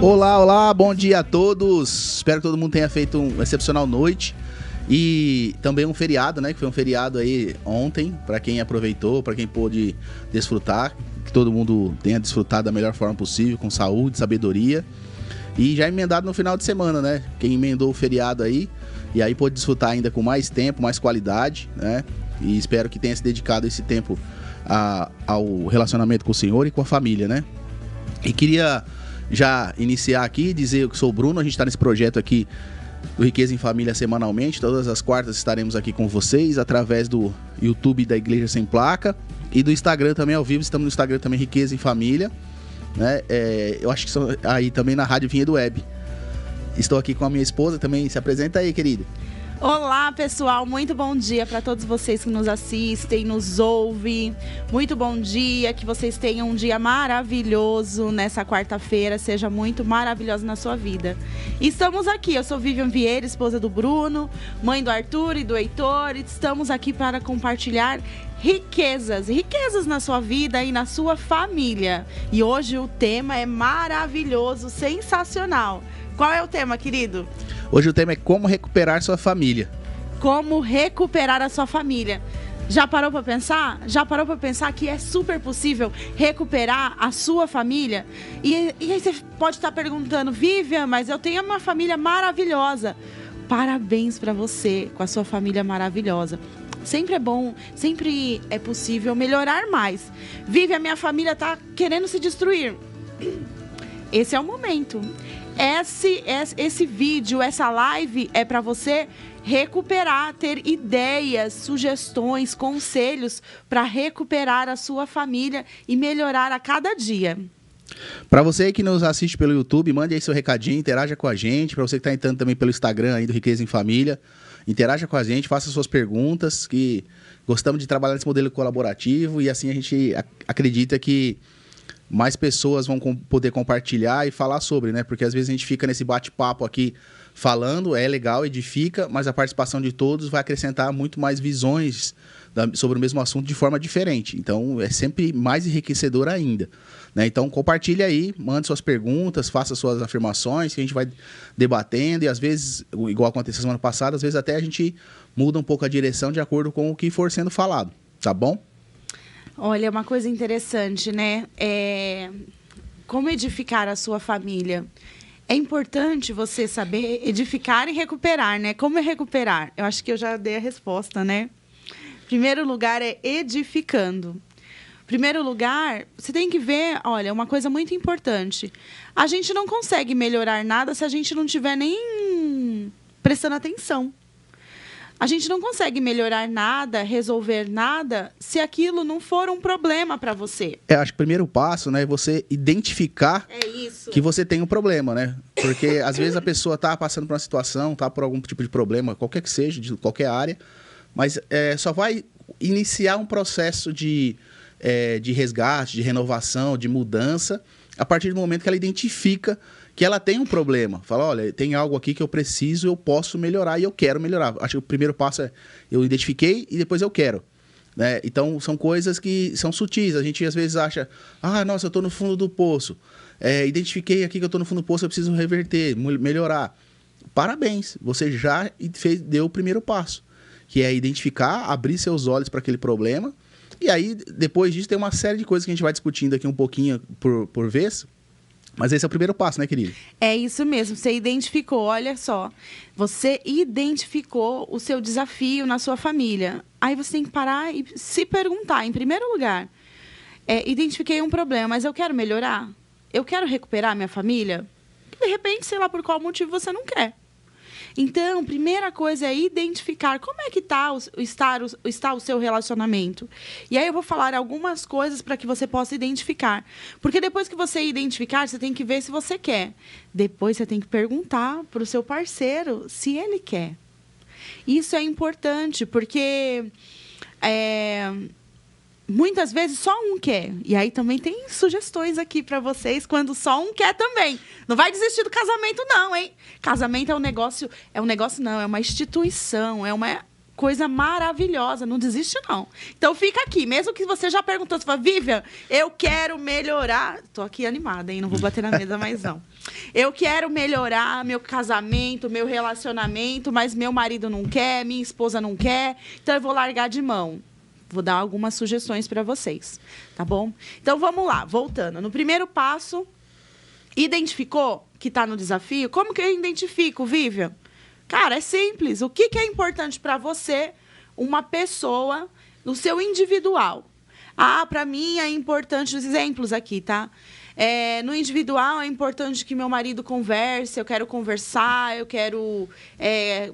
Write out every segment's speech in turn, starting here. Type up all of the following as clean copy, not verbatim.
Olá, olá, bom dia a todos. Espero que todo mundo tenha feito uma excepcional noite. E também um feriado, né? Que foi um feriado aí ontem, para quem aproveitou, para quem pôde desfrutar. Que todo mundo tenha desfrutado da melhor forma possível, com saúde, sabedoria. E já emendado no final de semana, né? Quem emendou o feriado aí, e aí pôde desfrutar ainda com mais tempo, mais qualidade, né? E espero que tenha se dedicado esse tempo ao relacionamento com o Senhor e com a família, né? E queria já iniciar aqui, dizer que sou o Bruno, a gente está nesse projeto aqui do Riqueza em Família semanalmente. Todas as quartas estaremos aqui com vocês através do YouTube da Igreja Sem Placa e do Instagram também ao vivo. Estamos no Instagram também, Riqueza em Família, né? Eu acho que são aí também na Rádio Vinhedo Web. Estou aqui com a minha esposa também. Se apresenta aí, querida. Olá, pessoal, muito bom dia para todos vocês que nos assistem, nos ouvem. Muito bom dia, que vocês tenham um dia maravilhoso nessa quarta-feira, seja muito maravilhoso na sua vida. Estamos aqui, eu sou Vivian Vieira, esposa do Bruno, mãe do Arthur e do Heitor, e estamos aqui para compartilhar riquezas na sua vida e na sua família. E hoje o tema é maravilhoso, sensacional. Qual é o tema, querido? Hoje o tema é como recuperar sua família. Como recuperar a sua família. Já parou para pensar? Já parou para pensar que é super possível recuperar a sua família? E aí você pode estar perguntando, Vivian, mas eu tenho uma família maravilhosa. Parabéns para você com a sua família maravilhosa. Sempre é bom, sempre é possível melhorar mais. Vivian, a minha família está querendo se destruir. Esse é o momento. Esse vídeo, essa live é para você recuperar, ter ideias, sugestões, conselhos para recuperar a sua família e melhorar a cada dia. Para você que nos assiste pelo YouTube, mande aí seu recadinho, interaja com a gente. Para você que está entrando também pelo Instagram aí do Riqueza em Família, interaja com a gente, faça suas perguntas, que gostamos de trabalhar nesse modelo colaborativo e assim a gente acredita que mais pessoas vão poder compartilhar e falar sobre, né? Porque às vezes a gente fica nesse bate-papo aqui falando, é legal, edifica, mas a participação de todos vai acrescentar muito mais visões sobre o mesmo assunto de forma diferente. Então, é sempre mais enriquecedor ainda, né? Então, compartilhe aí, mande suas perguntas, faça suas afirmações, que a gente vai debatendo e às vezes, igual aconteceu semana passada, às vezes até a gente muda um pouco a direção de acordo com o que for sendo falado, tá bom? Olha, uma coisa interessante, né? Como edificar a sua família. É importante você saber edificar e recuperar, né? Como é recuperar? Eu acho que eu já dei a resposta, né? Primeiro lugar é edificando. Primeiro lugar, você tem que ver, olha, uma coisa muito importante. A gente não consegue melhorar nada se a gente não estiver nem prestando atenção. A gente não consegue melhorar nada, resolver nada, se aquilo não for um problema para você. Acho que o primeiro passo, né, é você identificar que você tem um problema, né? Porque às vezes a pessoa está passando por uma situação, está por algum tipo de problema, qualquer que seja, de qualquer área, mas só vai iniciar um processo de resgate, de renovação, de mudança, a partir do momento que ela identifica que ela tem um problema. Fala, olha, tem algo aqui que eu preciso, eu posso melhorar e eu quero melhorar. Acho que o primeiro passo é eu identifiquei e depois eu quero, né? Então, são coisas que são sutis. A gente, às vezes, acha, nossa, eu estou no fundo do poço. Identifiquei aqui que eu estou no fundo do poço, eu preciso reverter, melhorar. Parabéns, você já deu o primeiro passo, que é identificar, abrir seus olhos para aquele problema. E aí, depois disso, tem uma série de coisas que a gente vai discutindo aqui um pouquinho por vez. Mas esse é o primeiro passo, né, querido? É isso mesmo, você identificou, olha só. Você identificou o seu desafio na sua família. Aí você tem que parar e se perguntar, em primeiro lugar, identifiquei um problema, mas eu quero melhorar? Eu quero recuperar minha família? De repente, sei lá por qual motivo você não quer. Então, primeira coisa é identificar como é que está o seu relacionamento. E aí eu vou falar algumas coisas para que você possa identificar. Porque depois que você identificar, você tem que ver se você quer. Depois você tem que perguntar para o seu parceiro se ele quer. Isso é importante, porque muitas vezes só um quer. E aí também tem sugestões aqui para vocês quando só um quer também. Não vai desistir do casamento não, hein? Casamento é uma instituição, é uma coisa maravilhosa, não desiste não. Então fica aqui, mesmo que você já perguntou, você fala, Vivian, eu quero melhorar, tô aqui animada, hein, não vou bater na mesa mais não. Eu quero melhorar meu casamento, meu relacionamento, mas meu marido não quer, minha esposa não quer, então eu vou largar de mão. Vou dar algumas sugestões para vocês, tá bom? Então vamos lá, voltando. No primeiro passo, identificou que está no desafio? Como que eu identifico, Vivian? Cara, é simples. O que é importante para você, uma pessoa, no seu individual? Para mim é importante, os exemplos aqui, tá? No individual é importante que meu marido converse, eu quero conversar, eu quero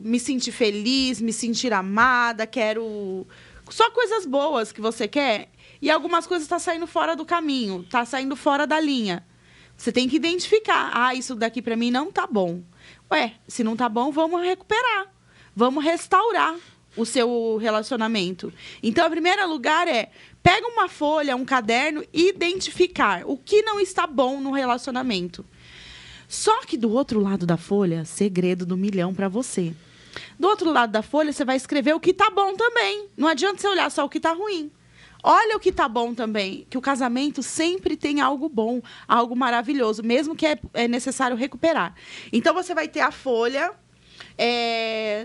me sentir feliz, me sentir amada, quero... Só coisas boas que você quer. E algumas coisas estão saindo fora do caminho, está saindo fora da linha. Você tem que identificar. Isso daqui para mim não tá bom. Se não tá bom, vamos recuperar. Vamos restaurar o seu relacionamento. Então, o primeiro lugar pega uma folha, um caderno e identificar o que não está bom no relacionamento. Só que do outro lado da folha, segredo do milhão para você. Do outro lado da folha, você vai escrever o que tá bom também. Não adianta você olhar só o que tá ruim. Olha o que tá bom também, que o casamento sempre tem algo bom, algo maravilhoso, mesmo que é necessário recuperar. Então, você vai ter a folha,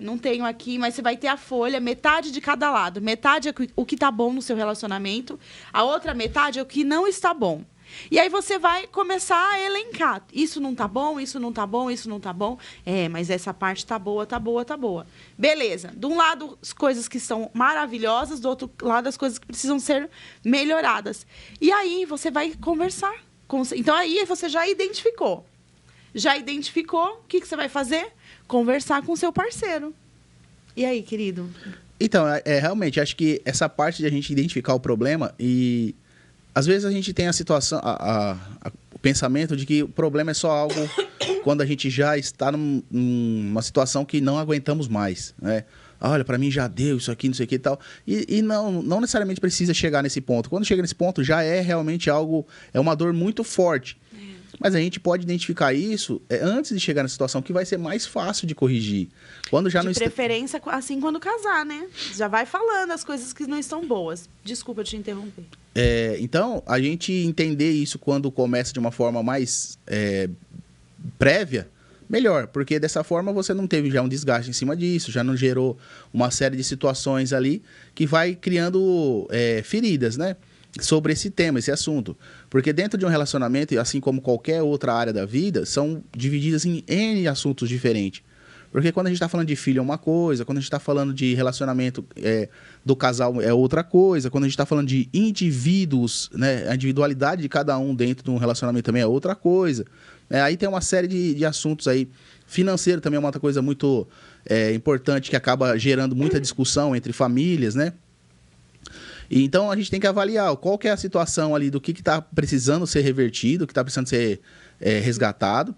não tenho aqui, mas você vai ter a folha, metade de cada lado. Metade é o que tá bom no seu relacionamento, a outra metade é o que não está bom. E aí você vai começar a elencar. Isso não tá bom, isso não tá bom, isso não tá bom. Mas essa parte tá boa, tá boa, tá boa. Beleza. De um lado, as coisas que são maravilhosas, do outro lado, as coisas que precisam ser melhoradas. E aí você vai conversar. Então, aí você já identificou. Já identificou, o que você vai fazer? Conversar com o seu parceiro. E aí, querido? Então, realmente, acho que essa parte de a gente identificar o problema e... Às vezes a gente tem a situação, o pensamento de que o problema é só algo quando a gente já está numa situação que não aguentamos mais, né? Olha, para mim já deu isso aqui, não sei o que e tal. E não necessariamente precisa chegar nesse ponto. Quando chega nesse ponto, já é realmente algo, é uma dor muito forte. Mas a gente pode identificar isso antes de chegar na situação que vai ser mais fácil de corrigir. Quando já de preferência, assim, quando casar, né? Já vai falando as coisas que não estão boas. Desculpa te interromper. Então, a gente entender isso quando começa de uma forma mais prévia, melhor. Porque dessa forma você não teve já um desgaste em cima disso, já não gerou uma série de situações ali que vai criando feridas, né? Sobre esse tema, esse assunto. Porque dentro de um relacionamento, assim como qualquer outra área da vida, são divididas em N assuntos diferentes. Porque quando a gente está falando de filho é uma coisa, quando a gente está falando de relacionamento do casal é outra coisa, quando a gente está falando de indivíduos, né, a individualidade de cada um dentro de um relacionamento também é outra coisa. Aí tem uma série de assuntos aí. Financeiro também é uma outra coisa muito importante que acaba gerando muita discussão entre famílias, né? Então, a gente tem que avaliar qual que é a situação ali do que está precisando ser revertido, o que está precisando ser resgatado,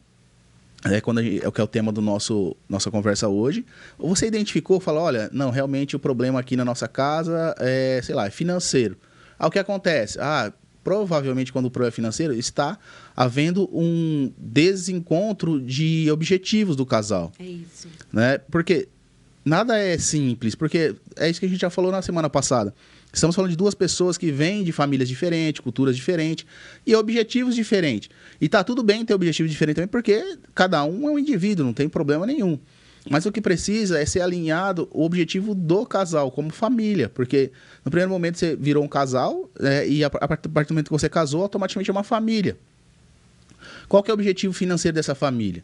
que é o tema do nossa conversa hoje. Ou você identificou, fala, olha, não, realmente o problema aqui na nossa casa é financeiro. O que acontece? Provavelmente, quando o problema é financeiro, está havendo um desencontro de objetivos do casal. É isso. Né? Porque nada é simples, porque é isso que a gente já falou na semana passada. Estamos falando de duas pessoas que vêm de famílias diferentes, culturas diferentes e objetivos diferentes. E tá tudo bem ter objetivo diferente também, porque cada um é um indivíduo, não tem problema nenhum. Mas o que precisa é ser alinhado o objetivo do casal, como família. Porque no primeiro momento você virou um casal, e a partir do momento que você casou, automaticamente é uma família. Qual que é o objetivo financeiro dessa família?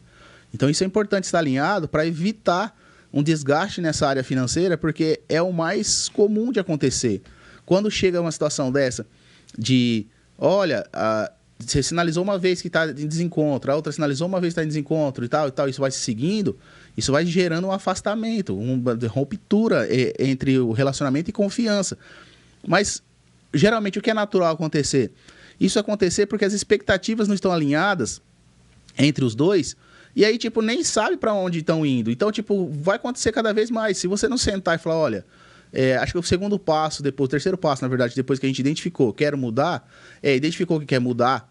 Então isso é importante estar alinhado para evitar um desgaste nessa área financeira, porque é o mais comum de acontecer. Quando chega uma situação dessa, de, olha, você sinalizou uma vez que está em desencontro, a outra sinalizou uma vez que está em desencontro e tal, isso vai se seguindo, isso vai gerando um afastamento, uma ruptura entre o relacionamento e confiança. Mas, geralmente, o que é natural acontecer? Isso acontecer porque as expectativas não estão alinhadas entre os dois, e aí, nem sabe para onde estão indo. Então, vai acontecer cada vez mais. Se você não sentar e falar, olha, acho que o segundo passo, o terceiro passo, na verdade, depois que a gente identificou, quero mudar, identificou que quer mudar,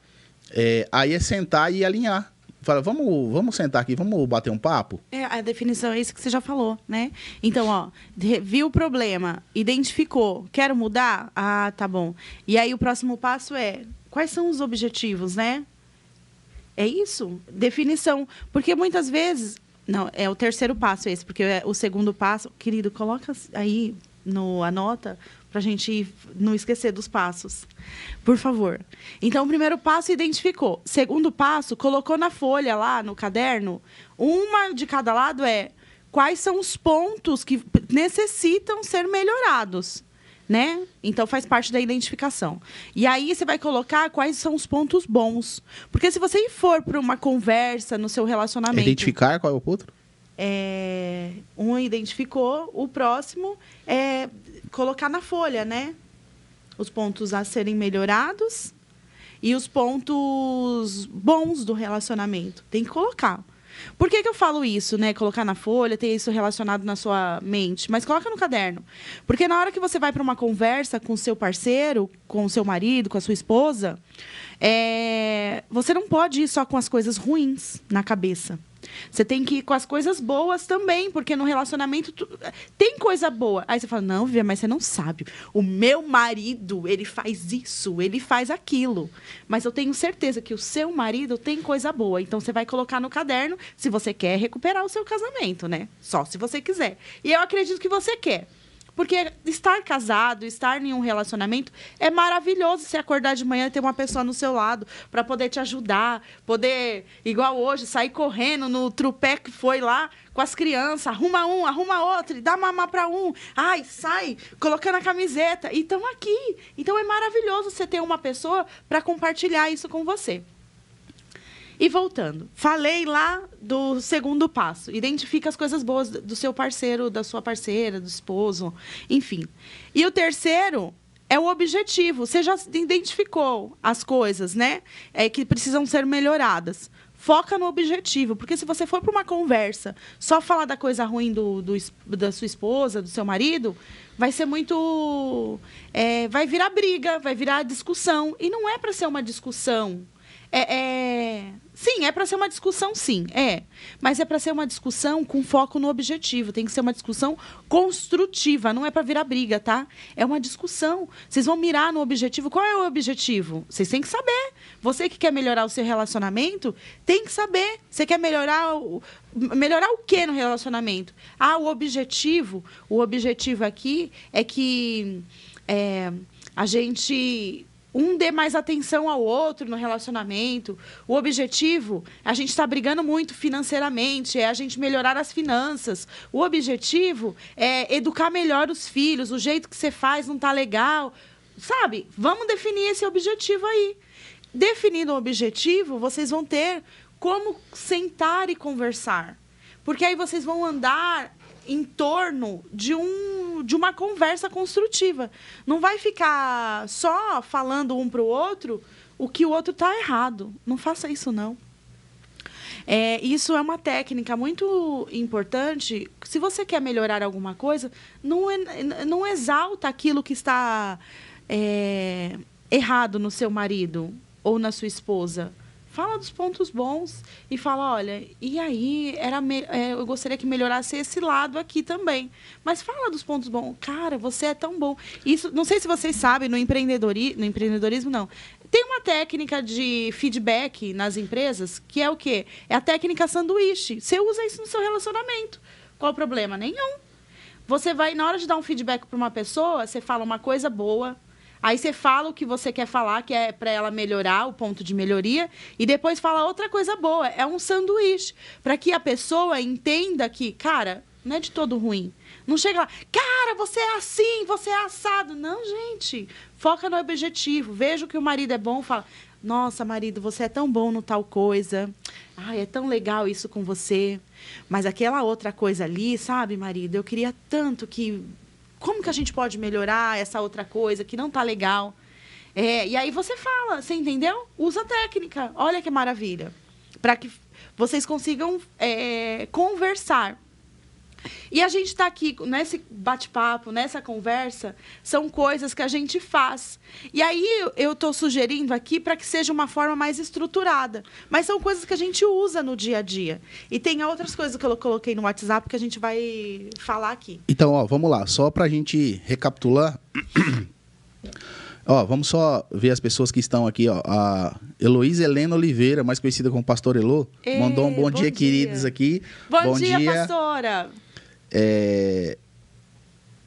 aí é sentar e alinhar. fala, vamos sentar aqui, vamos bater um papo? A definição é isso que você já falou, né? Então, ó, viu o problema, identificou, quero mudar? Ah, tá bom. E aí o próximo passo é, quais são os objetivos, né? É isso? Definição. Porque muitas vezes... Não, é o terceiro passo esse, porque o segundo passo... Querido, coloca aí, anota, para a gente não esquecer dos passos. Por favor. Então, o primeiro passo, identificou. Segundo passo, colocou na folha lá, no caderno, uma de cada lado quais são os pontos que necessitam ser melhorados. Né? Então, faz parte da identificação. E aí, você vai colocar quais são os pontos bons. Porque se você for para uma conversa no seu relacionamento... Identificar qual é o outro? Um identificou, o próximo é colocar na folha, né? Os pontos a serem melhorados e os pontos bons do relacionamento. Tem que colocar. Por que eu falo isso, né? Colocar na folha, ter isso relacionado na sua mente. Mas coloca no caderno. Porque na hora que você vai para uma conversa com o seu parceiro, com o seu marido, com a sua esposa, você não pode ir só com as coisas ruins na cabeça. Você tem que ir com as coisas boas também, porque no relacionamento tem coisa boa. Aí você fala, não, Vivian, mas você não sabe. O meu marido, ele faz isso, ele faz aquilo. Mas eu tenho certeza que o seu marido tem coisa boa. Então, você vai colocar no caderno se você quer recuperar o seu casamento, né? Só se você quiser. E eu acredito que você quer. Porque estar casado, estar em um relacionamento é maravilhoso. Você acordar de manhã e ter uma pessoa no seu lado para poder te ajudar, poder, igual hoje, sair correndo no trupé que foi lá com as crianças, arruma um, arruma outro, dá mamar para um, ai, sai, colocando a camiseta. E estão aqui. Então é maravilhoso você ter uma pessoa para compartilhar isso com você. E voltando, falei lá do segundo passo. Identifica as coisas boas do seu parceiro, da sua parceira, do esposo, enfim. E o terceiro é o objetivo. Você já identificou as coisas, né? Que precisam ser melhoradas. Foca no objetivo, porque se você for para uma conversa só falar da coisa ruim da sua esposa, do seu marido, vai ser muito... vai virar briga, vai virar discussão. E não é para ser uma discussão. Sim, é para ser uma discussão, sim, mas é para ser uma discussão com foco no objetivo. Tem que ser uma discussão construtiva, não é para virar briga, tá? É uma discussão. Vocês vão mirar no objetivo. Qual é o objetivo? Vocês têm que saber. Você que quer melhorar o seu relacionamento, tem que saber. Você quer melhorar o quê no relacionamento? O objetivo. O objetivo aqui é que a gente... dê mais atenção ao outro no relacionamento. O objetivo, a gente está brigando muito financeiramente, é a gente melhorar as finanças. O objetivo é educar melhor os filhos, o jeito que você faz não está legal. Sabe? Vamos definir esse objetivo aí. Definindo o objetivo, vocês vão ter como sentar e conversar. Porque aí vocês vão andar em torno de uma conversa construtiva. Não vai ficar só falando um para o outro o que o outro está errado. Não faça isso, não. Isso é uma técnica muito importante. Se você quer melhorar alguma coisa, não exalta aquilo que está errado no seu marido ou na sua esposa. Fala dos pontos bons e fala, olha, e aí eu gostaria que melhorasse esse lado aqui também. Mas fala dos pontos bons. Cara, você é tão bom. Isso, não sei se vocês sabem, no empreendedorismo, não. Tem uma técnica de feedback nas empresas, que é o quê? É a técnica sanduíche. Você usa isso no seu relacionamento. Qual o problema? Nenhum. Você vai, na hora de dar um feedback para uma pessoa, você fala uma coisa boa. Aí você fala o que você quer falar, que é para ela melhorar, o ponto de melhoria, e depois fala outra coisa boa. É um sanduíche, para que a pessoa entenda que, cara, não é de todo ruim. Não chega lá, cara, você é assim, você é assado. Não, gente, foca no objetivo. Veja que o marido é bom, fala, nossa, marido, você é tão bom no tal coisa. Ai, é tão legal isso com você. Mas aquela outra coisa ali, sabe, marido, eu queria tanto que... Como que a gente pode melhorar essa outra coisa que não tá legal? E aí você fala, você entendeu? Usa a técnica. Olha que maravilha. Para que vocês consigam conversar. E a gente está aqui, nesse bate-papo, nessa conversa, são coisas que a gente faz. E aí eu estou sugerindo aqui para que seja uma forma mais estruturada. Mas são coisas que a gente usa no dia a dia. E tem outras coisas que eu coloquei no WhatsApp que a gente vai falar aqui. Então, ó, vamos lá. Só para a gente recapitular... Ó, vamos só ver as pessoas que estão aqui, ó. A Heloísa Helena Oliveira, mais conhecida como Pastor Elô, mandou um bom dia, queridos, aqui. Bom dia, pastora!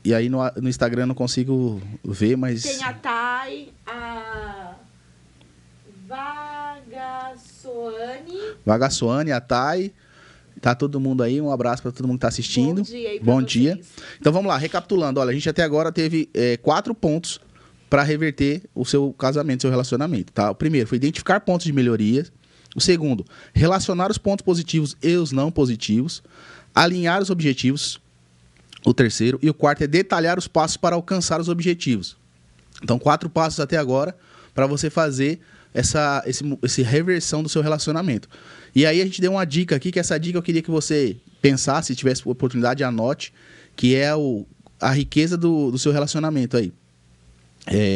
E aí no Instagram eu não consigo ver, mas... Tem a Thay, a Vagassoane, a Thay. Tá todo mundo aí, um abraço para todo mundo que tá assistindo. Bom dia aí pra Bom vocês. dia. Então vamos lá, recapitulando. Olha, a gente até agora teve 4 pontos para reverter o seu casamento, seu relacionamento, tá? O primeiro foi identificar pontos de melhoria. O segundo, relacionar os pontos positivos e os não positivos. Alinhar os objetivos. O terceiro. E o quarto é detalhar os passos para alcançar os objetivos. Então, 4 passos até agora para você fazer essa reversão do seu relacionamento. E aí a gente deu uma dica aqui, que essa dica eu queria que você pensasse, se tivesse oportunidade, anote, que é a riqueza do seu relacionamento aí.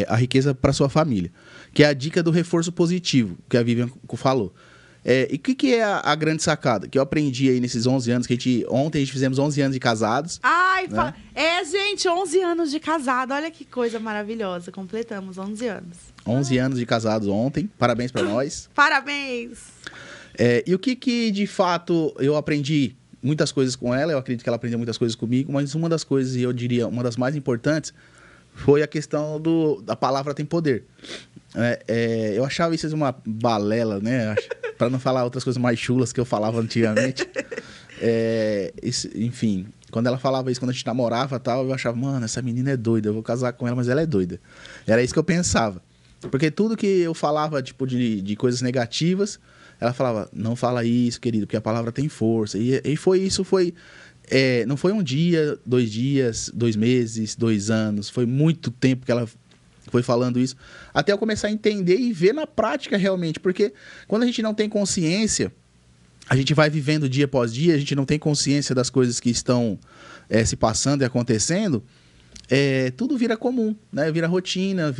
A riqueza para sua família, que é a dica do reforço positivo, que a Vivian falou. E o que é a grande sacada? Que eu aprendi aí nesses 11 anos, ontem a gente fizemos 11 anos de casados. Ai, né? Gente, 11 anos de casado, olha que coisa maravilhosa, completamos 11 anos. 11 anos de casados ontem, parabéns para nós. Parabéns! E o que de fato eu aprendi muitas coisas com ela, eu acredito que ela aprendeu muitas coisas comigo, mas uma das coisas, e eu diria uma das mais importantes, foi a questão da palavra tem poder. Eu achava isso uma balela, né? Para não falar outras coisas mais chulas que eu falava antigamente. Enfim, quando ela falava isso, quando a gente namorava e tal, eu achava, mano, essa menina é doida, eu vou casar com ela, mas ela é doida. Era isso que eu pensava. Porque tudo que eu falava, tipo, de coisas negativas, ela falava, não fala isso, querido, porque a palavra tem força. E foi isso, não foi um dia, 2 dias, 2 meses, 2 anos. Foi muito tempo que ela foi falando isso. Até eu começar a entender e ver na prática realmente. Porque quando a gente não tem consciência, a gente vai vivendo dia após dia, a gente não tem consciência das coisas que estão se passando e acontecendo, tudo vira comum, né? Vira rotina,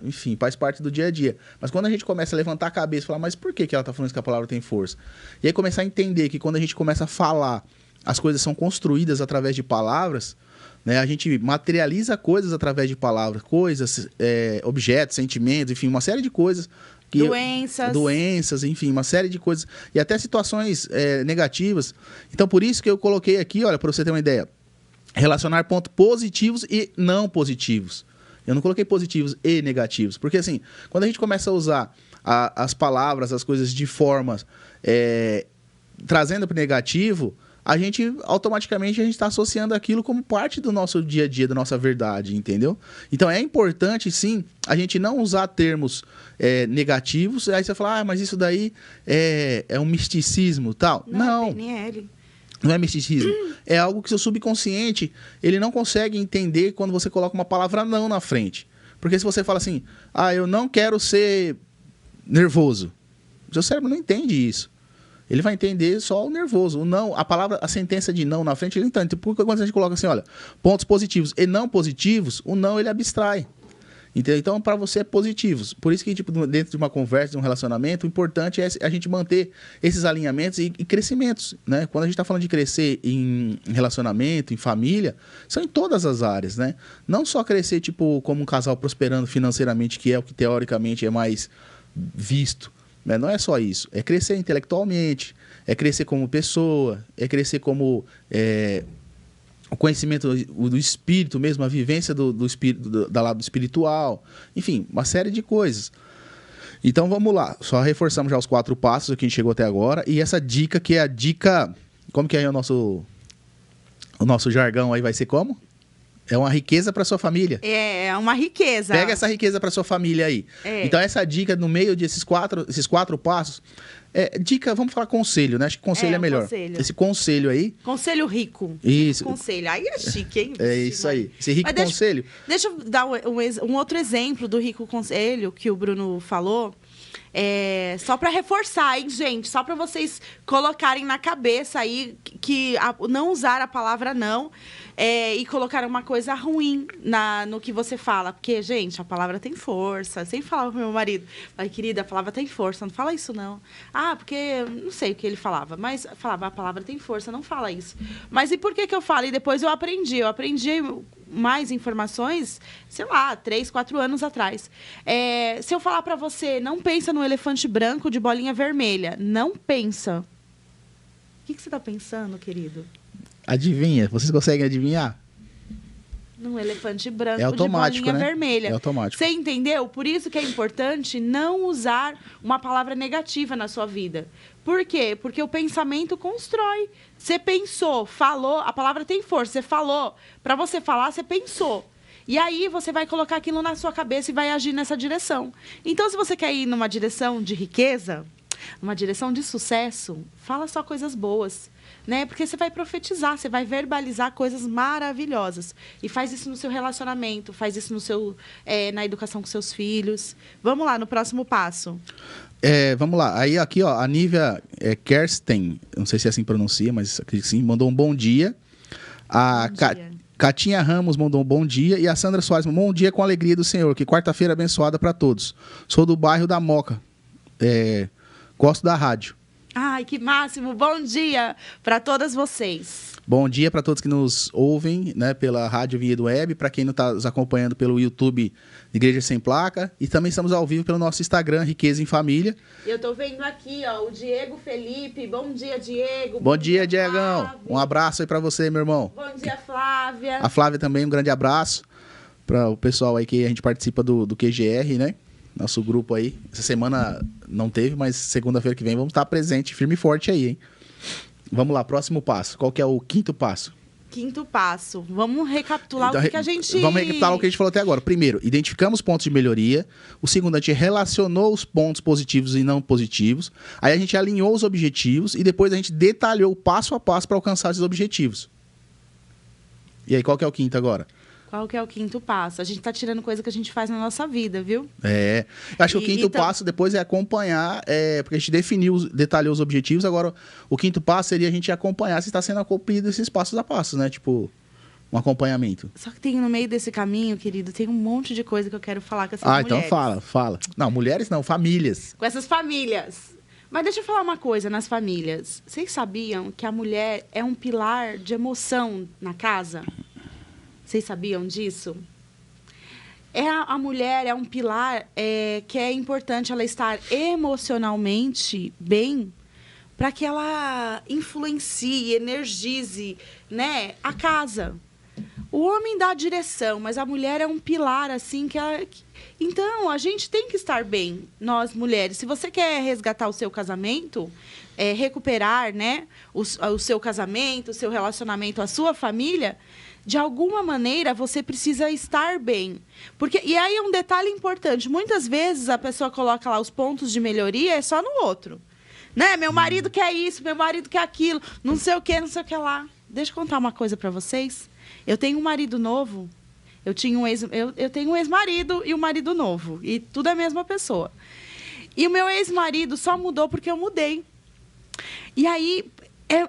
enfim, faz parte do dia a dia. Mas quando a gente começa a levantar a cabeça e falar, mas por que ela está falando isso que a palavra tem força? E aí começar a entender que quando a gente começa a falar, as coisas são construídas através de palavras, né? A gente materializa coisas através de palavras, coisas, objetos, sentimentos, enfim, uma série de coisas. Doenças, enfim, uma série de coisas. E até situações negativas. Então, por isso que eu coloquei aqui, olha, para você ter uma ideia, relacionar pontos positivos e não positivos. Eu não coloquei positivos e negativos, porque assim, quando a gente começa a usar as palavras, as coisas de formas trazendo para o negativo, a gente automaticamente está associando aquilo como parte do nosso dia a dia, da nossa verdade, entendeu? Então é importante, sim, a gente não usar termos negativos. Aí você fala, mas isso daí é um misticismo, tal. Não. PNL. Não é misticismo. É algo que seu subconsciente ele não consegue entender quando você coloca uma palavra não na frente. Porque se você fala assim, eu não quero ser nervoso, seu cérebro não entende isso. Ele vai entender só o nervoso. O não, a sentença de não na frente, ele entende. Porque quando a gente coloca assim, olha, pontos positivos e não positivos, o não ele abstrai. Entendeu? Então, para você é positivos. Por isso que, tipo, dentro de uma conversa, de um relacionamento, o importante é a gente manter esses alinhamentos e crescimentos, né? Quando a gente está falando de crescer em relacionamento, em família, são em todas as áreas, né? Não só crescer, tipo, como um casal prosperando financeiramente, que é o que teoricamente é mais visto. Não é só isso. É crescer intelectualmente, é crescer como pessoa, é crescer como o conhecimento do espírito mesmo, a vivência do espírito, do lado espiritual. Enfim, uma série de coisas. Então, vamos lá. Só reforçamos já os 4 passos que a gente chegou até agora. E essa dica, que é a dica... Como que é o nosso jargão aí? Vai ser como? É uma riqueza para sua família. É uma riqueza. Pega essa riqueza para sua família aí. Então, essa dica, no meio desses 4 passos... dica, vamos falar conselho, né? Acho que conselho é melhor. Conselho. Esse conselho aí... Conselho rico. Isso. Conselho. Aí é chique, hein? É isso aí. Esse rico conselho... Deixa eu dar um outro exemplo do rico conselho que o Bruno falou. Só para reforçar, hein, gente? Só para vocês colocarem na cabeça aí que não usar a palavra não e colocar uma coisa ruim no que você fala. Porque, gente, a palavra tem força. Eu sempre falava pro meu marido, falei, querida, a palavra tem força, não fala isso não. Ah, porque não sei o que ele falava, mas falava, a palavra tem força, não fala isso. Mas e por que eu falo? E depois eu aprendi mais informações, sei lá, 3, 4 anos atrás. Se eu falar para você, não pensa no elefante branco de bolinha vermelha. Não pensa. O que você está pensando, querido? Adivinha? Vocês conseguem adivinhar? Num elefante branco de bolinha vermelha. É automático. Você entendeu? Por isso que é importante não usar uma palavra negativa na sua vida. Por quê? Porque o pensamento constrói. Você pensou, falou, a palavra tem força. Você falou. Para você falar, você pensou. E aí você vai colocar aquilo na sua cabeça e vai agir nessa direção. Então, se você quer ir numa direção de riqueza, numa direção de sucesso, fala só coisas boas. Né? Porque você vai profetizar, você vai verbalizar coisas maravilhosas. E faz isso no seu relacionamento, faz isso na educação com seus filhos. Vamos lá, no próximo passo. Vamos lá. Aí aqui, ó, a Nívia Kersten, não sei se é assim pronuncia, mas acredito que sim, mandou um bom dia. A Catinha Ramos mandou um bom dia. E a Sandra Soares mandou um bom dia com a alegria do Senhor. Que quarta-feira abençoada para todos. Sou do bairro da Moca. Gosto da rádio. Ai, que máximo! Bom dia para todas vocês. Bom dia para todos que nos ouvem, né, pela Rádio Vinhedo Web, para quem não está nos acompanhando pelo YouTube Igreja Sem Placa. E também estamos ao vivo pelo nosso Instagram, Riqueza em Família. Eu estou vendo aqui, ó, o Diego Felipe. Bom dia, Diego. Bom dia, Diegão. Flávio. Um abraço aí para você, meu irmão. Bom dia, Flávia. A Flávia também, um grande abraço para o pessoal aí que a gente participa do QGR, né? Nosso grupo aí. Essa semana não teve, mas segunda-feira que vem vamos estar presente, firme e forte aí, hein? Vamos lá, próximo passo. Qual que é o quinto passo? Quinto passo. Vamos recapitular então, o que a gente... Vamos recapitular o que a gente falou até agora. Primeiro, identificamos pontos de melhoria. O segundo, a gente relacionou os pontos positivos e não positivos. Aí a gente alinhou os objetivos e depois a gente detalhou passo a passo para alcançar esses objetivos. E aí, qual que é o quinto agora? Qual que é o quinto passo? A gente está tirando coisa que a gente faz na nossa vida, viu? Eu acho que o quinto passo depois é acompanhar, porque a gente detalhou os objetivos, agora o quinto passo seria a gente acompanhar se está sendo cumprido esses passos a passos, né? Tipo, um acompanhamento. Só que tem no meio desse caminho, querido, tem um monte de coisa que eu quero falar com essas mulheres. Então fala. Não, mulheres não, famílias. Com essas famílias. Mas deixa eu falar uma coisa nas famílias. Vocês sabiam que a mulher é um pilar de emoção na casa? Vocês sabiam disso? A mulher é um pilar que é importante ela estar emocionalmente bem para que ela influencie, energize, né, a casa. O homem dá a direção, mas a mulher é um pilar assim Então, a gente tem que estar bem, nós mulheres. Se você quer resgatar o seu casamento, recuperar, né, o seu casamento, o seu relacionamento, a sua família, de alguma maneira, você precisa estar bem. E aí é um detalhe importante. Muitas vezes, a pessoa coloca lá os pontos de melhoria só no outro. Né? Meu marido quer isso, meu marido quer aquilo, não sei o que lá. Deixa eu contar uma coisa para vocês. Eu tenho um marido novo. Eu tenho um ex-marido e um marido novo. E tudo é a mesma pessoa. E o meu ex-marido só mudou porque eu mudei. E aí...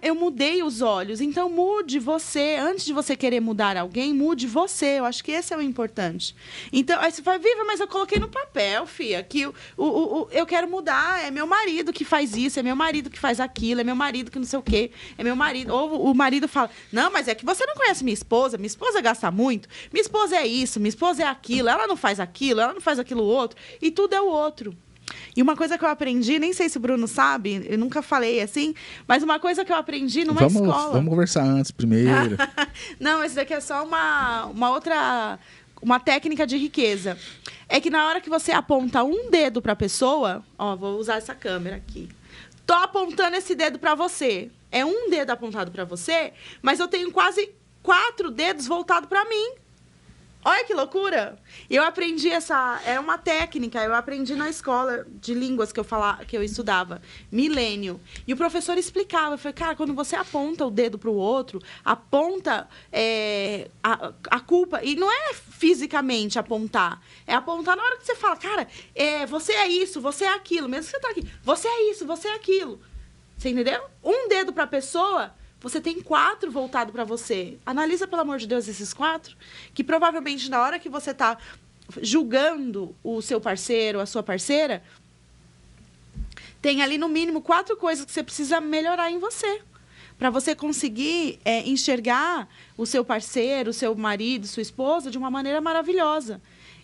eu mudei os olhos. Então, mude você. Antes de você querer mudar alguém, mude você. Eu acho que esse é o importante. Então, aí você fala, Viva, mas eu coloquei no papel, filha, que eu quero mudar. É meu marido que faz isso, é meu marido que faz aquilo, é meu marido que não sei o quê, é meu marido. Ou o marido fala, não, mas é que você não conhece minha esposa gasta muito, minha esposa é isso, minha esposa é aquilo, ela não faz aquilo outro, e tudo é o outro. E uma coisa que eu aprendi, nem sei se o Bruno sabe, eu nunca falei assim, mas uma coisa que eu aprendi numa escola... Vamos conversar antes, primeiro. Não, esse daqui é só uma técnica de riqueza. É que na hora que você aponta um dedo para a pessoa... Ó, vou usar essa câmera aqui. Tô apontando esse dedo para você. É um dedo apontado para você, mas eu tenho quase 4 dedos voltados para mim. Olha que loucura! Eu aprendi é uma técnica, eu aprendi na escola de línguas que eu estudava, milênio. E o professor explicava, eu falei, cara, quando você aponta o dedo para o outro, aponta a culpa, e não é fisicamente apontar, é apontar na hora que você fala, cara, você é isso, você é aquilo, mesmo que você tá aqui, você é isso, você é aquilo. Você entendeu? Um dedo para a pessoa... Você tem 4 voltado para você. Analisa, pelo amor de Deus, esses 4, que provavelmente na hora que você está julgando o seu parceiro, a sua parceira, tem ali no mínimo 4 coisas que você precisa melhorar em você. Para você conseguir enxergar o seu parceiro, o seu marido, sua esposa de uma maneira maravilhosa.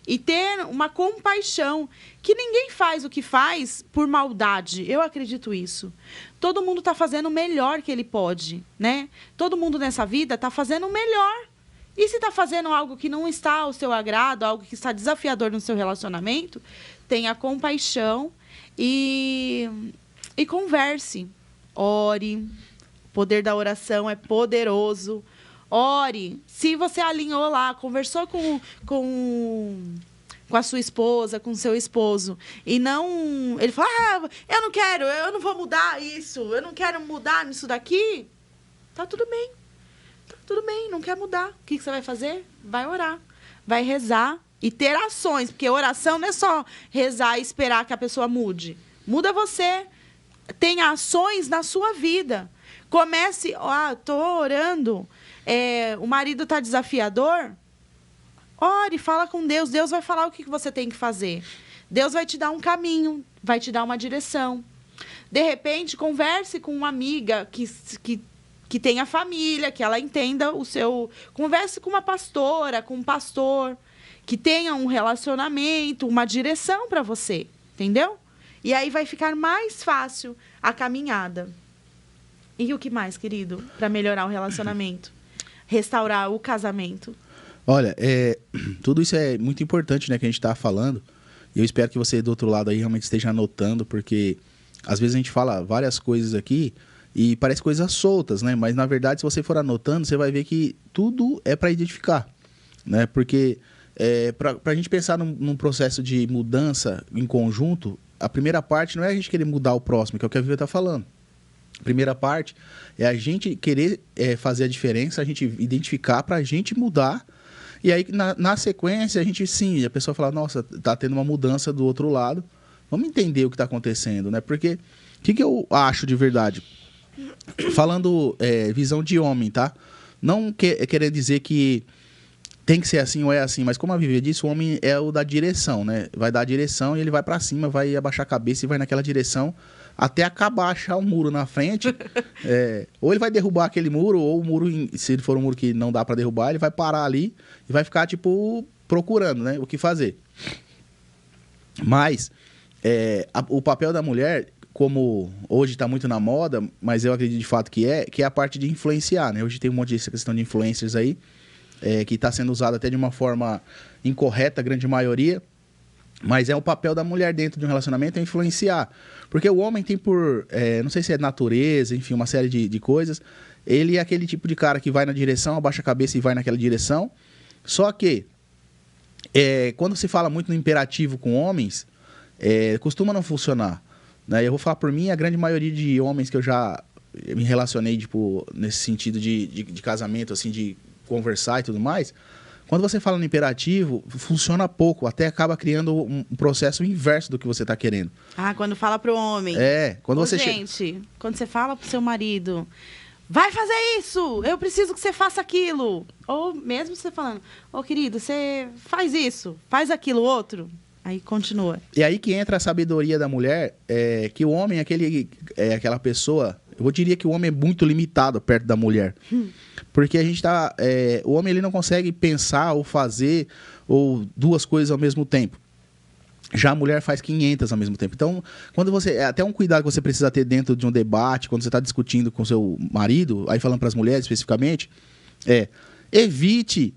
E ter uma compaixão, que ninguém faz o que faz por maldade. Eu acredito isso. Todo mundo está fazendo o melhor que ele pode, né? Todo mundo nessa vida está fazendo o melhor. E se está fazendo algo que não está ao seu agrado, algo que está desafiador no seu relacionamento, tenha compaixão e converse. Ore. O poder da oração é poderoso. Ore. Se você alinhou lá, conversou com a sua esposa, com o seu esposo, e não... Ele fala, eu não quero, eu não vou mudar isso, eu não quero mudar nisso daqui. Tá tudo bem. Tá tudo bem, não quer mudar. O que você vai fazer? Vai orar. Vai rezar e ter ações, porque oração não é só rezar e esperar que a pessoa mude. Muda você. Tenha ações na sua vida. Comece, tô orando... o marido está desafiador, ore, fala com Deus. Deus vai falar o que você tem que fazer. Deus vai te dar um caminho, vai te dar uma direção. De repente, converse com uma amiga que tenha família, que ela entenda o seu... Converse com uma pastora, com um pastor, que tenha um relacionamento, uma direção para você, entendeu? E aí vai ficar mais fácil a caminhada. E o que mais, querido, para melhorar o relacionamento? Restaurar o casamento? Olha, tudo isso é muito importante, né, que a gente está falando. E eu espero que você do outro lado aí realmente esteja anotando, porque às vezes a gente fala várias coisas aqui e parece coisas soltas, né? Mas na verdade, se você for anotando, você vai ver que tudo é para identificar, né? Porque para a gente pensar num processo de mudança em conjunto, a primeira parte não é a gente querer mudar o próximo, que é o que a Vivi está falando. A primeira parte é a gente querer fazer a diferença, a gente identificar para a gente mudar. E aí, na sequência, a pessoa fala, nossa, tá tendo uma mudança do outro lado. Vamos entender o que está acontecendo, né? Porque, o que eu acho de verdade? Falando visão de homem, tá? Não querer dizer que tem que ser assim ou é assim, mas como a Vivi disse, o homem é o da direção, né? Vai dar a direção e ele vai para cima, vai abaixar a cabeça e vai naquela direção até acabar, achar um muro na frente. Ou ele vai derrubar aquele muro, ou o muro, se ele for um muro que não dá para derrubar, ele vai parar ali e vai ficar, tipo, procurando, né, o que fazer. Mas o papel da mulher, como hoje está muito na moda, mas eu acredito de fato que é a parte de influenciar, né? Hoje tem um monte de questão de influencers aí, que está sendo usado até de uma forma incorreta, a grande maioria. Mas é o papel da mulher dentro de um relacionamento é influenciar. Porque o homem tem não sei se é natureza, enfim, uma série de coisas. Ele é aquele tipo de cara que vai na direção, abaixa a cabeça e vai naquela direção. Só que, quando se fala muito no imperativo com homens, costuma não funcionar, né? Eu vou falar por mim, a grande maioria de homens que eu já me relacionei, tipo, nesse sentido de casamento, assim, de conversar e tudo mais... Quando você fala no imperativo, funciona pouco, até acaba criando um processo inverso do que você está querendo. Quando fala pro homem. Quando você quando você fala pro seu marido, vai fazer isso, eu preciso que você faça aquilo. Ou mesmo você falando, querido, você faz isso, faz aquilo outro. Aí continua. E aí que entra a sabedoria da mulher, que o homem é aquela pessoa... Eu diria que o homem é muito limitado perto da mulher. Porque a gente o homem ele não consegue pensar ou fazer ou duas coisas ao mesmo tempo. Já a mulher faz 500 ao mesmo tempo. Então, quando até um cuidado que você precisa ter dentro de um debate, quando você está discutindo com seu marido, aí falando para as mulheres especificamente, evite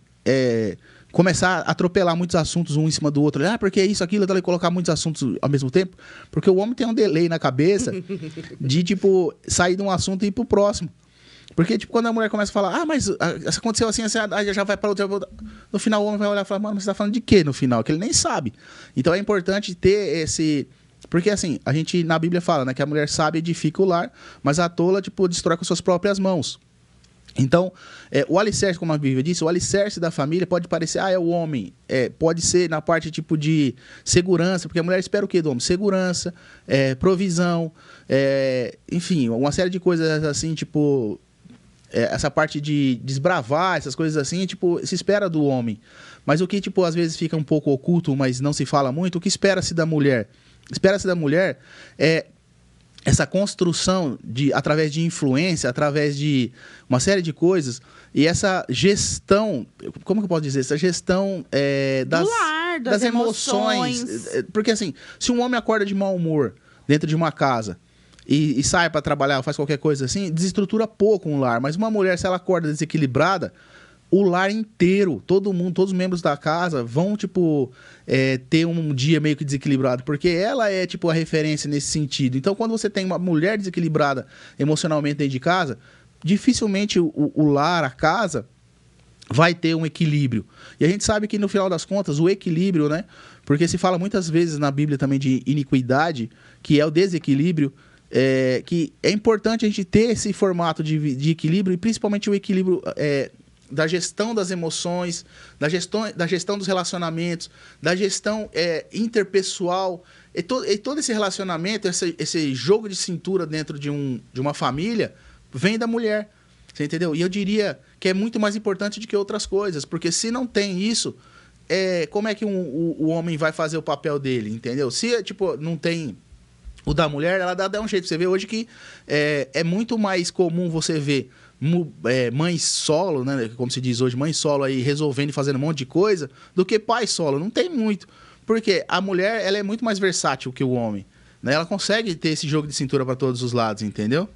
começar a atropelar muitos assuntos um em cima do outro. Porque isso, aquilo, e colocar muitos assuntos ao mesmo tempo. Porque o homem tem um delay na cabeça de, tipo, sair de um assunto e ir pro próximo. Porque, tipo, quando a mulher começa a falar, mas aconteceu assim, já vai para outra... no final o homem vai olhar e falar, mano, mas você tá falando de quê no final? Que ele nem sabe. Então é importante ter esse... Porque assim, a gente na Bíblia fala, né, que a mulher sábia edifica o lar, mas a tola, tipo, destrói com suas próprias mãos. Então, o alicerce, como a Bíblia disse, o alicerce da família pode parecer, é o homem. Pode ser na parte tipo de segurança, porque a mulher espera o quê do homem? Segurança, provisão, enfim, uma série de coisas assim, tipo, essa parte de desbravar, essas coisas assim, tipo, se espera do homem. Mas o que, tipo, às vezes fica um pouco oculto, mas não se fala muito, o que espera-se da mulher? Espera-se da mulher essa construção através de influência, através de uma série de coisas, e essa gestão, como que eu posso dizer? Essa gestão das emoções. Porque assim, se um homem acorda de mau humor dentro de uma casa e sai para trabalhar, faz qualquer coisa assim, desestrutura pouco um lar. Mas uma mulher, se ela acorda desequilibrada, o lar inteiro, todo mundo, todos os membros da casa vão, tipo, ter um dia meio que desequilibrado, porque ela é, tipo, a referência nesse sentido. Então, quando você tem uma mulher desequilibrada emocionalmente dentro de casa, dificilmente o lar, a casa, vai ter um equilíbrio. E a gente sabe que, no final das contas, o equilíbrio, né? Porque se fala muitas vezes na Bíblia também de iniquidade, que é o desequilíbrio, que é importante a gente ter esse formato de equilíbrio, e principalmente o equilíbrio... da gestão das emoções, da gestão dos relacionamentos, da gestão interpessoal, e todo esse relacionamento, esse jogo de cintura dentro de uma família, vem da mulher, você entendeu? E eu diria que é muito mais importante do que outras coisas, porque se não tem isso, como é que o homem vai fazer o papel dele, entendeu? Se, tipo, não tem o da mulher, ela dá um jeito. Você vê hoje que é muito mais comum você ver mães solo, né, como se diz hoje, mãe solo aí resolvendo e fazendo um monte de coisa, do que pai solo. Não tem muito. Porque a mulher, ela é muito mais versátil que o homem, né? Ela consegue ter esse jogo de cintura para todos os lados, entendeu?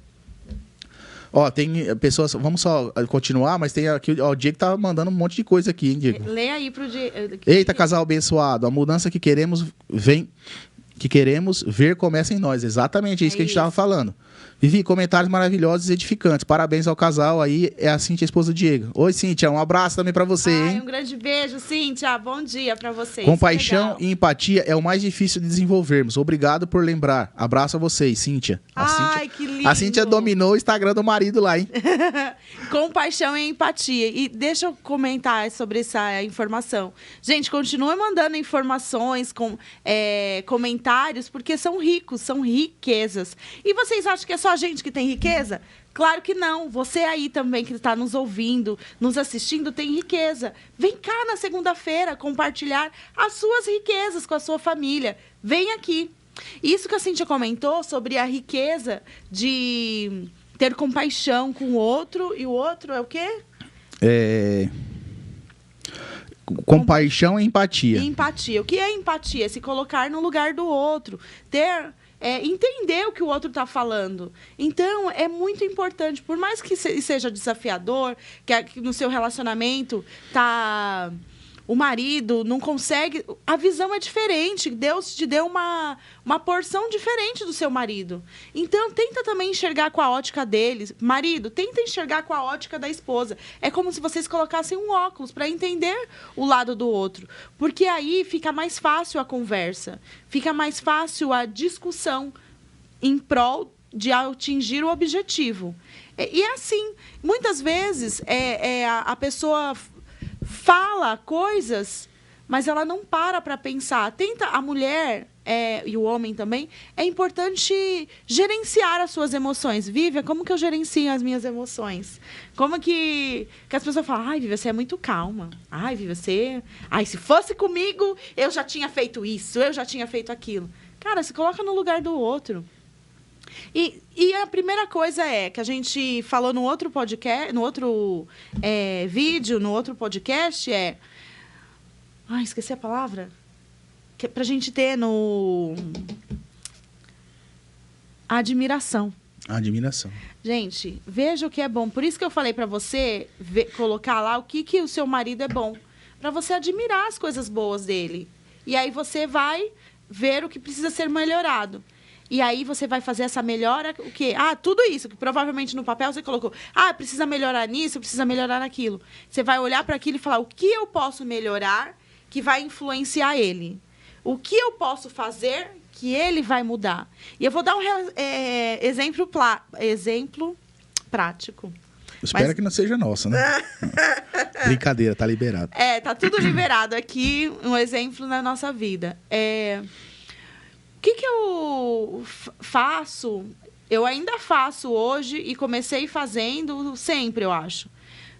Ó, tem pessoas... Vamos só continuar, mas tem aqui... Ó, o Diego tá mandando um monte de coisa aqui, hein, Diego? Lê aí pro Diego. Eita, casal abençoado. A mudança que queremos ver começa em nós. Exatamente isso que a gente estava falando. Vivi, comentários maravilhosos e edificantes. Parabéns ao casal aí. É a Cíntia, a esposa do Diego. Oi, Cíntia. Um abraço também pra você, hein? Um grande beijo, Cíntia. Bom dia pra vocês. Compaixão e empatia é o mais difícil de desenvolvermos. Obrigado por lembrar. Abraço a vocês, Cíntia. Que lindo. A Cíntia dominou o Instagram do marido lá, hein? Compaixão e empatia. E deixa eu comentar sobre essa informação. Gente, continue mandando informações, comentários, porque são ricos, são riquezas. E vocês acham que é só a gente que tem riqueza? Claro que não. Você aí também que está nos ouvindo, nos assistindo, tem riqueza. Vem cá na segunda-feira compartilhar as suas riquezas com a sua família. Vem aqui. Isso que a Cíntia comentou sobre a riqueza de ter compaixão com o outro. E o outro é o quê? Compaixão e empatia. Empatia. O que é empatia? Se colocar no lugar do outro. Entender o que o outro está falando. Então, é muito importante. Por mais que seja desafiador, que no seu relacionamento o marido não consegue... A visão é diferente. Deus te deu uma porção diferente do seu marido. Então, tenta também enxergar com a ótica deles. Marido, tenta enxergar com a ótica da esposa. É como se vocês colocassem um óculos para entender o lado do outro. Porque aí fica mais fácil a conversa. Fica mais fácil a discussão em prol de atingir o objetivo. E é assim. Muitas vezes, a pessoa... fala coisas, mas ela não para pensar. A mulher e o homem também, é importante gerenciar as suas emoções. Vivian, como que eu gerencio as minhas emoções? Como que as pessoas falam, ai, Vivian, você é muito calma. Ai, Vivian, você... Ai, se fosse comigo, eu já tinha feito isso, eu já tinha feito aquilo. Cara, se coloca no lugar do outro. E a primeira coisa que a gente falou no outro podcast, no outro vídeo, no outro podcast, esqueci a palavra. Que é pra gente ter a admiração. Admiração. Gente, veja o que é bom. Por isso que eu falei pra você colocar lá o que o seu marido é bom. Pra você admirar as coisas boas dele. E aí você vai ver o que precisa ser melhorado. E aí você vai fazer essa melhora, o quê? Ah, tudo isso, que provavelmente no papel você colocou. Ah, precisa melhorar nisso, precisa melhorar naquilo. Você vai olhar para aquilo e falar, o que eu posso melhorar que vai influenciar ele? O que eu posso fazer que ele vai mudar? E eu vou dar um exemplo prático. Espero que não seja nossa, né? Brincadeira, tá liberado. Tá tudo liberado aqui, um exemplo na nossa vida. O que eu faço? Eu ainda faço hoje e comecei fazendo sempre, eu acho.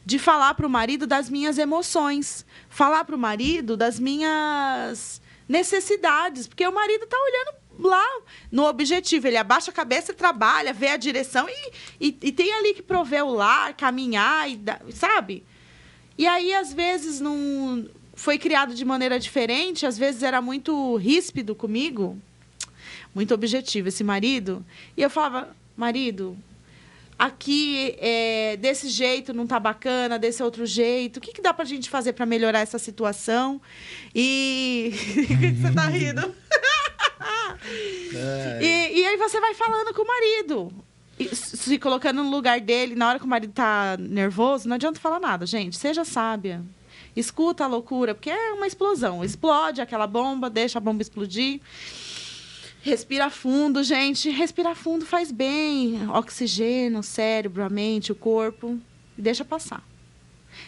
De falar para o marido das minhas emoções. Falar para o marido das minhas necessidades. Porque o marido tá olhando lá no objetivo. Ele abaixa a cabeça, trabalha, vê a direção e tem ali que prover o lar, caminhar, sabe? E aí, às vezes, não foi criado de maneira diferente. Às vezes, era muito ríspido comigo. Muito objetivo esse marido. E eu falava, marido, aqui desse jeito não tá bacana, desse outro jeito. O que dá pra gente fazer para melhorar essa situação? E... O que você tá rindo? E aí você vai falando com o marido. Se colocando no lugar dele. Na hora que o marido tá nervoso, não adianta falar nada, gente. Seja sábia. Escuta a loucura, porque é uma explosão. Explode aquela bomba, deixa a bomba explodir. Respira fundo, gente. Respirar fundo faz bem. Oxigênio, o cérebro, a mente, o corpo. E deixa passar.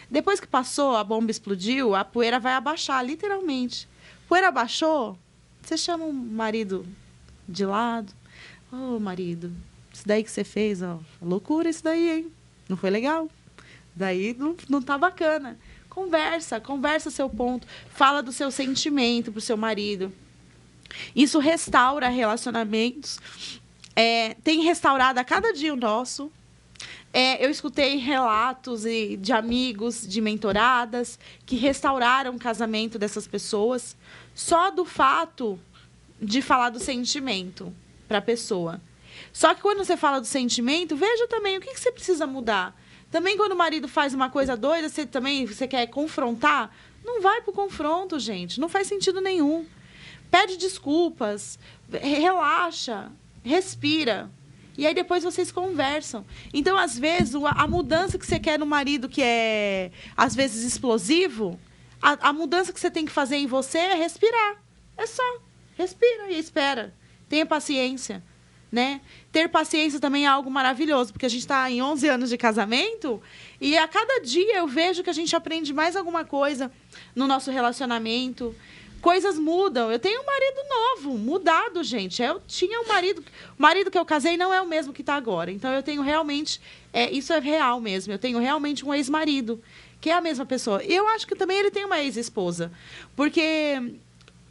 Depois que passou, a bomba explodiu, a poeira vai abaixar, literalmente. Poeira abaixou, você chama o marido de lado. Ô, marido, isso daí que você fez, ó, loucura isso daí, hein? Não foi legal? Daí não tá bacana. Conversa seu ponto. Fala do seu sentimento pro seu marido. Isso restaura relacionamentos. Tem restaurado a cada dia o nosso. Eu escutei relatos de amigos, de mentoradas, que restauraram o casamento dessas pessoas só do fato de falar do sentimento para a pessoa. Só que quando você fala do sentimento, veja também o que você precisa mudar. Também quando o marido faz uma coisa doida, você quer confrontar, não vai para o confronto, gente. Não faz sentido nenhum. Pede desculpas, relaxa, respira. E aí depois vocês conversam. Então, às vezes, a mudança que você quer no marido, que é, às vezes, explosivo, a mudança que você tem que fazer em você é respirar. É só. Respira e espera. Tenha paciência. Né? Ter paciência também é algo maravilhoso, porque a gente está em 11 anos de casamento e a cada dia eu vejo que a gente aprende mais alguma coisa no nosso relacionamento. Coisas mudam. Eu tenho um marido novo, mudado, gente. Eu tinha um marido... O marido que eu casei não é o mesmo que está agora. Então, eu tenho realmente... isso é real mesmo. Eu tenho realmente um ex-marido, que é a mesma pessoa. E eu acho que também ele tem uma ex-esposa. Porque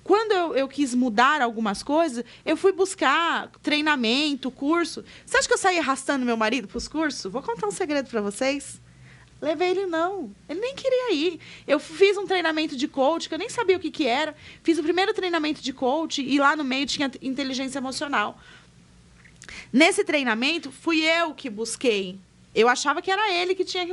quando eu quis mudar algumas coisas, eu fui buscar treinamento, curso. Você acha que eu saí arrastando meu marido para os cursos? Vou contar um segredo para vocês. Levei ele, não. Ele nem queria ir. Eu fiz um treinamento de coach, que eu nem sabia o que era. Fiz o primeiro treinamento de coach e lá no meio tinha inteligência emocional. Nesse treinamento, fui eu que busquei. Eu achava que era ele que tinha que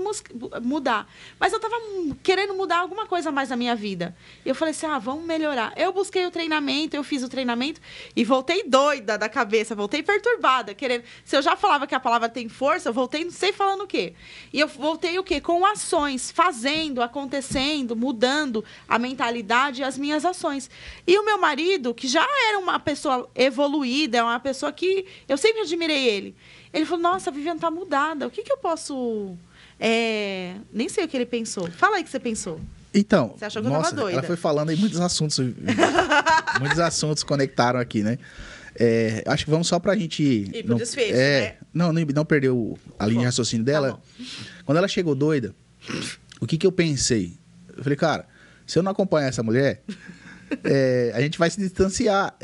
mudar. Mas eu estava querendo mudar alguma coisa mais na minha vida. E eu falei assim, vamos melhorar. Eu busquei o treinamento, eu fiz o treinamento e voltei doida da cabeça, voltei perturbada, querendo... Se eu já falava que a palavra tem força, eu voltei não sei falando o quê. E eu voltei o quê? Com ações, fazendo, acontecendo, mudando a mentalidade e as minhas ações. E o meu marido, que já era uma pessoa evoluída, uma pessoa que... Eu sempre admirei ele. Ele falou, nossa, a Viviane tá mudada. O que eu posso... Nem sei o que ele pensou. Fala aí o que você pensou. Então, você achou que eu tava doida? Ela foi falando aí muitos assuntos. Muitos assuntos conectaram aqui, né? Acho que vamos só pra gente... Ir pro desfecho, né? Não perder a linha de raciocínio dela. Tá bom. Quando ela chegou doida, o que eu pensei? Eu falei, cara, se eu não acompanhar essa mulher... a gente vai se distanciar.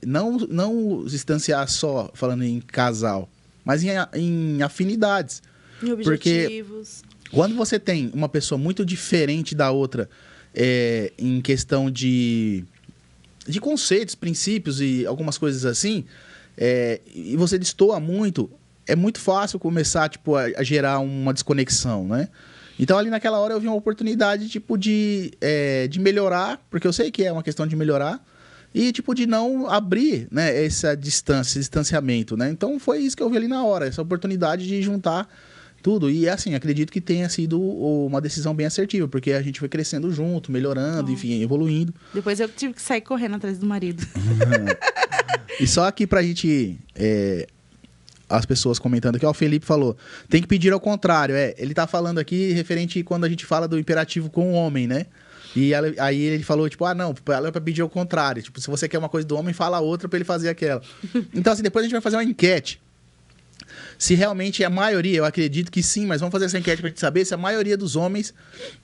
Não se distanciar só falando em casal, mas em afinidades. Em objetivos. Porque quando você tem uma pessoa muito diferente da outra em questão de conceitos, princípios e algumas coisas assim, e você destoa muito, é muito fácil começar tipo, a gerar uma desconexão, né? Então, ali naquela hora, eu vi uma oportunidade tipo, de melhorar, porque eu sei que é uma questão de melhorar, e, tipo, de não abrir, né, essa distância, esse distanciamento, né? Então, foi isso que eu vi ali na hora, essa oportunidade de juntar tudo. E, assim, acredito que tenha sido uma decisão bem assertiva, porque a gente foi crescendo junto, melhorando, enfim, evoluindo. Depois eu tive que sair correndo atrás do marido. E só aqui pra gente... as pessoas comentando aqui, ó, o Felipe falou, tem que pedir ao contrário. Ele tá falando aqui referente quando a gente fala do imperativo com o homem, né? E aí ele falou, tipo, não, ela é pra pedir ao contrário. Tipo, se você quer uma coisa do homem, fala outra pra ele fazer aquela. Então, assim, depois a gente vai fazer uma enquete. Se realmente a maioria, eu acredito que sim, mas vamos fazer essa enquete pra gente saber se a maioria dos homens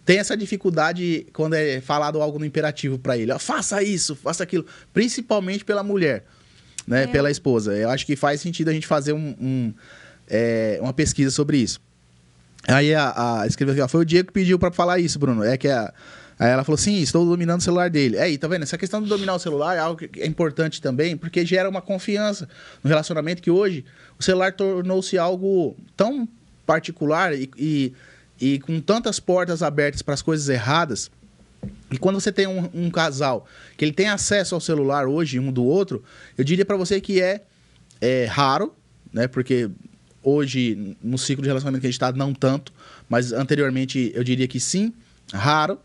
tem essa dificuldade quando é falado algo no imperativo pra ele. Ó, faça isso, faça aquilo. Principalmente pela mulher, né? Pela esposa. Eu acho que faz sentido a gente fazer uma pesquisa sobre isso. Aí escreveu aqui, ó, foi o Diego que pediu pra falar isso, Bruno. Aí ela falou, sim, estou dominando o celular dele. Aí, tá vendo? Essa questão de dominar o celular é algo que é importante também, porque gera uma confiança no relacionamento, que hoje o celular tornou-se algo tão particular e com tantas portas abertas para as coisas erradas. E quando você tem um casal que ele tem acesso ao celular hoje, um do outro, eu diria para você que é raro, né? Porque hoje, no ciclo de relacionamento que a gente está, não tanto, mas anteriormente eu diria que sim, raro.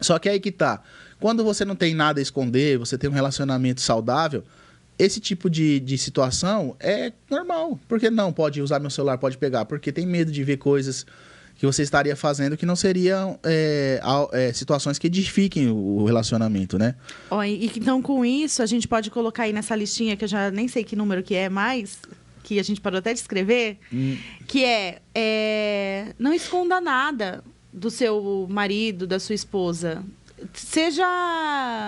Só que aí que tá. Quando você não tem nada a esconder, você tem um relacionamento saudável, esse tipo de situação é normal. Por que não pode usar meu celular, pode pegar? Porque tem medo de ver coisas que você estaria fazendo que não seriam situações que edifiquem o relacionamento, né? Então, com isso, a gente pode colocar aí nessa listinha, que eu já nem sei que número que é mais, que a gente parou até de escrever, que não esconda nada do seu marido, da sua esposa. Seja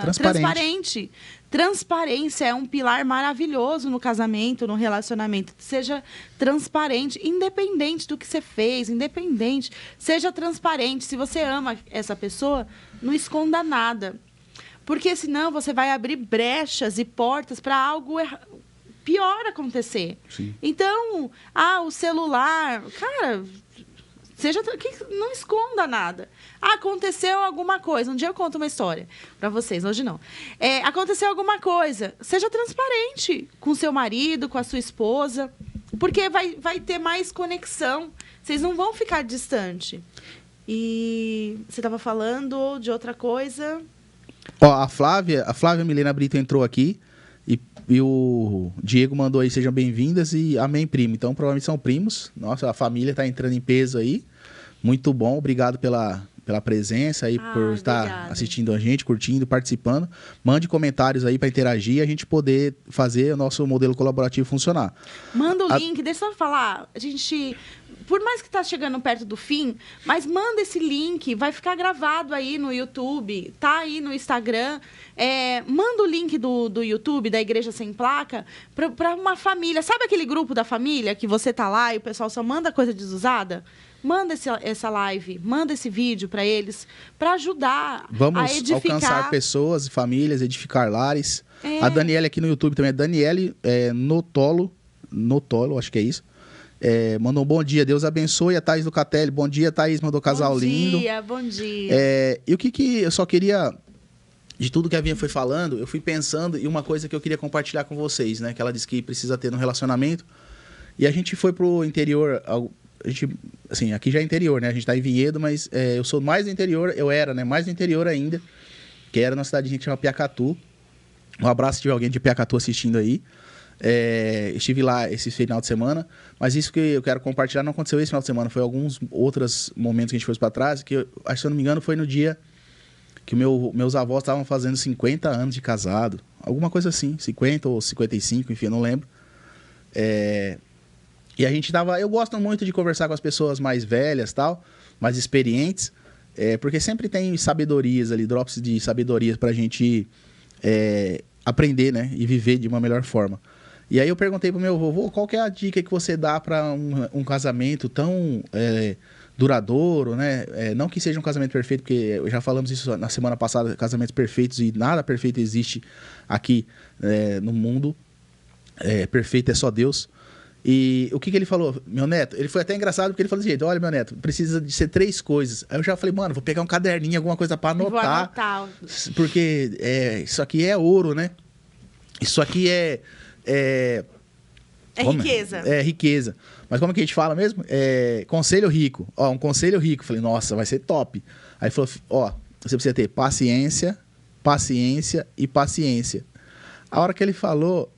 transparente. Transparência é um pilar maravilhoso no casamento, no relacionamento. Seja transparente, independente do que você fez, independente. Seja transparente. Se você ama essa pessoa, não esconda nada. Porque senão você vai abrir brechas e portas para algo pior acontecer. Sim. Então, o celular... Cara... não esconda nada. Aconteceu alguma coisa. Um dia eu conto uma história para vocês, hoje não. Aconteceu alguma coisa. Seja transparente com seu marido, com a sua esposa, porque vai ter mais conexão. Vocês não vão ficar distante. E você estava falando de outra coisa. Ó, a Flávia Milena Brito entrou aqui e o Diego mandou aí, sejam bem-vindas e amém, primo. Então, provavelmente são primos. Nossa, a família está entrando em peso aí. Muito bom, obrigado pela presença aí, por estar assistindo a gente, curtindo, participando. Mande comentários aí para interagir e a gente poder fazer o nosso modelo colaborativo funcionar. Manda o link, deixa eu só falar. A gente... Por mais que está chegando perto do fim, mas manda esse link, vai ficar gravado aí no YouTube, tá aí no Instagram. Manda o link do YouTube, da Igreja Sem Placa, para uma família. Sabe aquele grupo da família que você tá lá e o pessoal só manda coisa desusada? Manda essa live, manda esse vídeo para eles, para ajudar a edificar. Vamos alcançar pessoas e famílias, edificar lares. A Daniele aqui no YouTube também, Daniele Notolo, acho que é isso. Mandou um bom dia, Deus abençoe. A Thaís do Catelli, bom dia, Thaís, mandou casal lindo. Bom dia. E o que eu só queria, de tudo que a Vinha foi falando, eu fui pensando em uma coisa que eu queria compartilhar com vocês, né? Que ela disse que precisa ter no relacionamento. E a gente foi pro interior, assim, aqui já é interior, né? A gente tá em Vinhedo, mas eu sou mais do interior, eu era, né? Mais do interior ainda, que era numa cidadezinha que chama Piacatu. Um abraço se tiver alguém de Piacatu assistindo aí. Estive lá esse final de semana, mas isso que eu quero compartilhar não aconteceu esse final de semana, foi alguns outros momentos que a gente foi para trás, que acho que, se eu não me engano, foi no dia que meus avós estavam fazendo 50 anos de casado, alguma coisa assim, 50 ou 55, enfim, eu não lembro. E a gente tava... Eu gosto muito de conversar com as pessoas mais velhas, tal, mais experientes, porque sempre tem sabedorias ali, drops de sabedorias pra gente aprender, né, e viver de uma melhor forma. E aí eu perguntei pro meu vovô, qual que é a dica que você dá para um casamento tão duradouro, né? Não que seja um casamento perfeito, porque já falamos isso na semana passada, casamentos perfeitos, e nada perfeito existe aqui no mundo. Perfeito é só Deus. E o que ele falou? Meu neto, ele foi até engraçado porque ele falou assim, olha, meu neto, precisa de ser 3 coisas. Aí eu já falei, mano, vou pegar um caderninho, alguma coisa para anotar. Vou anotar. Porque isso aqui é ouro, né? Isso aqui é riqueza. É riqueza. Mas como que a gente fala mesmo? Conselho rico. Ó, um conselho rico. Falei, nossa, vai ser top. Aí falou, ó, você precisa ter paciência, paciência e paciência. A hora que ele falou,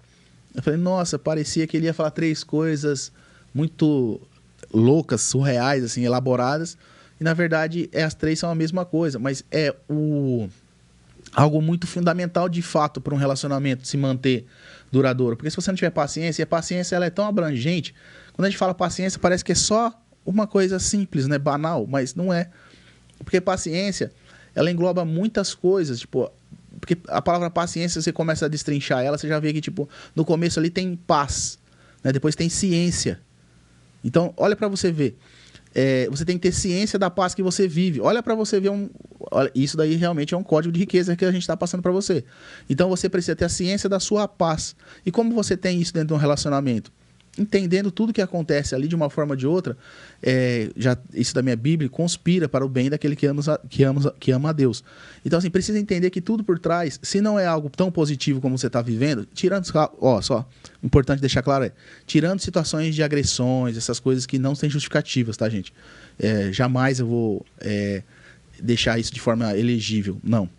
eu falei, nossa, parecia que ele ia falar 3 coisas muito loucas, surreais, assim, elaboradas. E, na verdade, as 3 são a mesma coisa. Mas é algo muito fundamental, de fato, para um relacionamento se manter duradouro. Porque se você não tiver paciência, e a paciência ela é tão abrangente, quando a gente fala paciência, parece que é só uma coisa simples, né? Banal, mas não é. Porque paciência, ela engloba muitas coisas, tipo... Porque a palavra paciência, você começa a destrinchar ela, você já vê que, tipo, no começo ali tem paz, né? Depois tem ciência. Então, olha para você ver. Você tem que ter ciência da paz que você vive. Olha para você ver olha, isso daí realmente é um código de riqueza que a gente está passando para você. Então, você precisa ter a ciência da sua paz. E como você tem isso dentro de um relacionamento? Entendendo tudo que acontece ali de uma forma ou de outra, isso da minha Bíblia conspira para o bem daquele que ama a Deus. Então, assim, precisa entender que tudo por trás, se não é algo tão positivo como você está vivendo, tirando, importante deixar claro, tirando situações de agressões, essas coisas que não têm justificativas, tá, gente? Jamais eu vou deixar isso de forma elegível, não.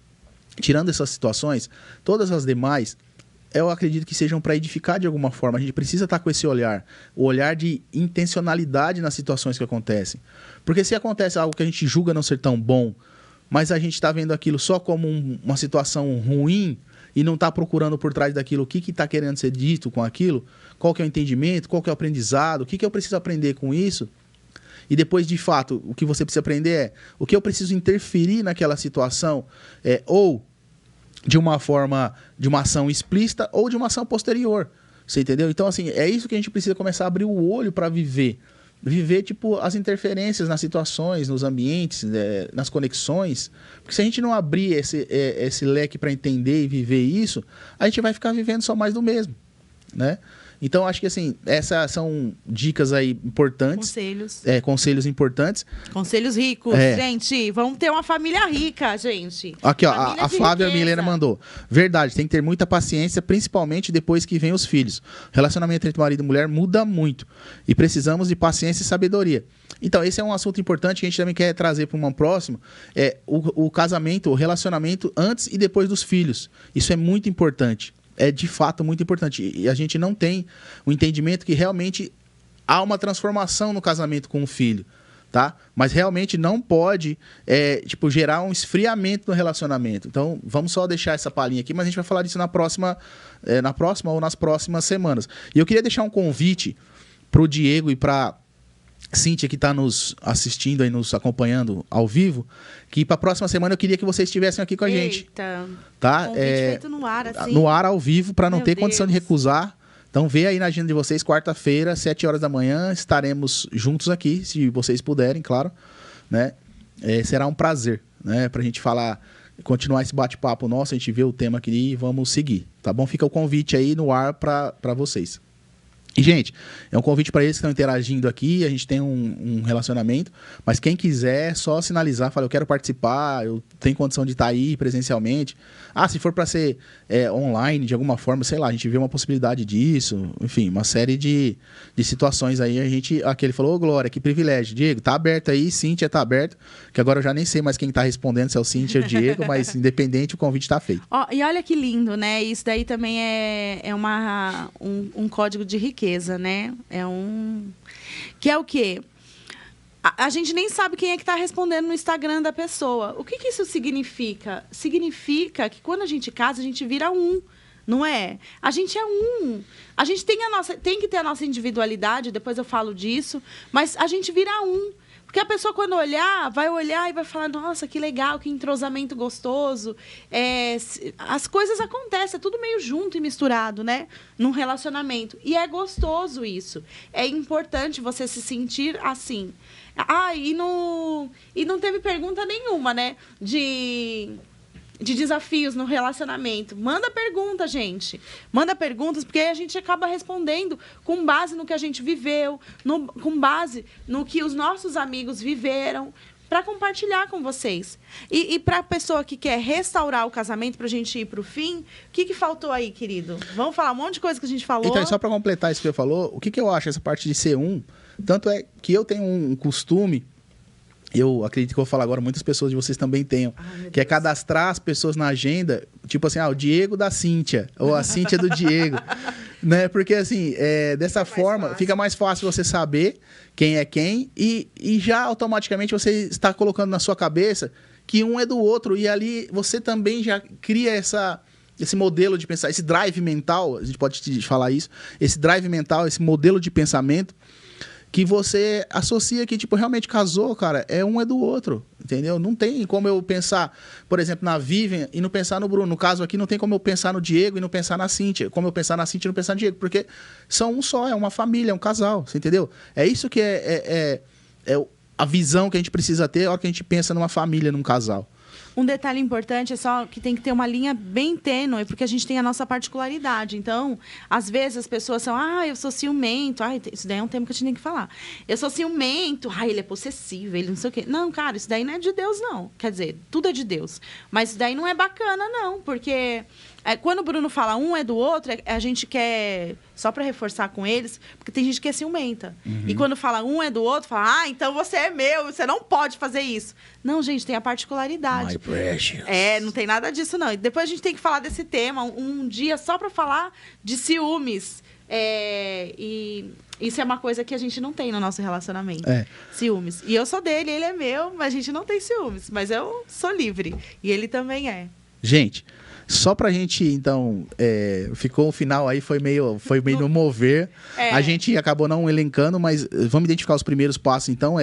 Tirando essas situações, todas as demais, eu acredito que sejam para edificar de alguma forma. A gente precisa estar com esse olhar. O olhar de intencionalidade nas situações que acontecem. Porque se acontece algo que a gente julga não ser tão bom, mas a gente está vendo aquilo só como uma situação ruim e não está procurando por trás daquilo o que está querendo ser dito com aquilo, qual que é o entendimento, qual que é o aprendizado, o que eu preciso aprender com isso. E depois, de fato, o que você precisa aprender é o que eu preciso interferir naquela situação, ou de uma forma, de uma ação explícita ou de uma ação posterior. Você entendeu? Então, assim, é isso que a gente precisa começar a abrir o olho para viver. Viver, tipo, as interferências nas situações, nos ambientes, nas conexões. Porque se a gente não abrir esse leque para entender e viver isso, a gente vai ficar vivendo só mais do mesmo, né? Então, acho que, assim, essas são dicas aí importantes. Conselhos. Conselhos importantes. Conselhos ricos, gente. Vamos ter uma família rica, gente. Aqui, ó, a Flávia Milena mandou. Verdade, tem que ter muita paciência, principalmente depois que vem os filhos. O relacionamento entre marido e mulher muda muito. E precisamos de paciência e sabedoria. Então, esse é um assunto importante que a gente também quer trazer para uma próxima. O casamento, o relacionamento antes e depois dos filhos. Isso é muito importante. É de fato muito importante. E a gente não tem o entendimento que realmente há uma transformação no casamento com o filho, tá? Mas realmente não pode gerar um esfriamento no relacionamento. Então, vamos só deixar essa palhinha aqui, mas a gente vai falar disso na próxima ou nas próximas semanas. E eu queria deixar um convite para o Diego e para Cíntia, que está nos assistindo e nos acompanhando ao vivo, que para a próxima semana eu queria que vocês estivessem aqui com a gente. Tá? Convite feito no ar, assim. No ar, ao vivo, para não ter condição de recusar. Então, vê aí na agenda de vocês, quarta-feira, 7 horas da manhã, estaremos juntos aqui, se vocês puderem, claro. Né? Será um prazer, né? Para a gente falar, continuar esse bate-papo nosso, a gente vê o tema aqui e vamos seguir. Tá bom? Fica o convite aí no ar para vocês. E, gente, é um convite para eles que estão interagindo aqui, a gente tem um relacionamento, mas quem quiser, só sinalizar, fala, eu quero participar, eu tenho condição de estar aí presencialmente. Se for para ser online, de alguma forma, sei lá, a gente vê uma possibilidade disso, enfim, uma série de situações aí, aqui ele falou, Glória, que privilégio, Diego, tá aberto aí, Cíntia tá aberto, que agora eu já nem sei mais quem tá respondendo, se é o Cíntia ou o Diego, mas independente, o convite tá feito. E olha que lindo, né, isso daí também é um código de riqueza, né? Que é o quê? A gente nem sabe quem é que está respondendo no Instagram da pessoa. O que isso significa? Significa que quando a gente casa, a gente vira um, não é? A gente é um. A gente tem que ter a nossa individualidade, depois eu falo disso, mas a gente vira um. Porque a pessoa, quando vai olhar e vai falar, nossa, que legal, que entrosamento gostoso. As coisas acontecem, é tudo meio junto e misturado, né? Num relacionamento. E é gostoso isso. É importante você se sentir assim. E não teve pergunta nenhuma, né? de desafios no relacionamento. Manda pergunta, gente. Manda perguntas, porque aí a gente acaba respondendo com base no que a gente viveu, com base no que os nossos amigos viveram, para compartilhar com vocês. E para a pessoa que quer restaurar o casamento, para a gente ir para o fim, o que faltou aí, querido? Vamos falar um monte de coisa que a gente falou. Então, só para completar isso que você falou, o que eu acho essa parte de ser tanto é que eu tenho um costume, eu acredito que eu vou falar agora, muitas pessoas de vocês também tenham, que é cadastrar as pessoas na agenda, tipo assim, o Diego da Cíntia, ou a Cíntia do Diego, né? Porque assim, dessa forma, fica mais fácil você saber quem é quem e já automaticamente você está colocando na sua cabeça que um é do outro e ali você também já cria esse modelo de pensar, esse drive mental, a gente pode te falar isso, esse drive mental, esse modelo de pensamento, que você associa que, tipo, realmente casou, cara, um é do outro, entendeu? Não tem como eu pensar, por exemplo, na Vivian e não pensar no Bruno. No caso aqui, não tem como eu pensar no Diego e não pensar na Cíntia. Como eu pensar na Cíntia e não pensar no Diego, porque são um só, é uma família, é um casal, você entendeu? É isso que é a visão que a gente precisa ter na hora que a gente pensa numa família, num casal. Um detalhe importante é só que tem que ter uma linha bem tênue, porque a gente tem a nossa particularidade. Então, às vezes as pessoas são, eu sou ciumento. Isso daí é um tema que a gente tem que falar. Eu sou ciumento. Ele é possessivo, ele não sei o quê. Não, cara, isso daí não é de Deus, não. Quer dizer, tudo é de Deus. Mas isso daí não é bacana, não, porque... quando o Bruno fala um é do outro, a gente quer, só para reforçar com eles, porque tem gente que é ciumenta. Uhum. E quando fala um é do outro, fala, então você é meu, você não pode fazer isso. Não, gente, tem a particularidade. My precious. Não tem nada disso, não. E depois a gente tem que falar desse tema, um dia só para falar de ciúmes. E isso é uma coisa que a gente não tem no nosso relacionamento. Ciúmes. E eu sou dele, ele é meu, mas a gente não tem ciúmes. Mas eu sou livre. E ele também é. Gente... Só pra gente, então, ficou o final aí, foi meio no mover. A gente acabou não elencando, mas vamos identificar os primeiros passos, então,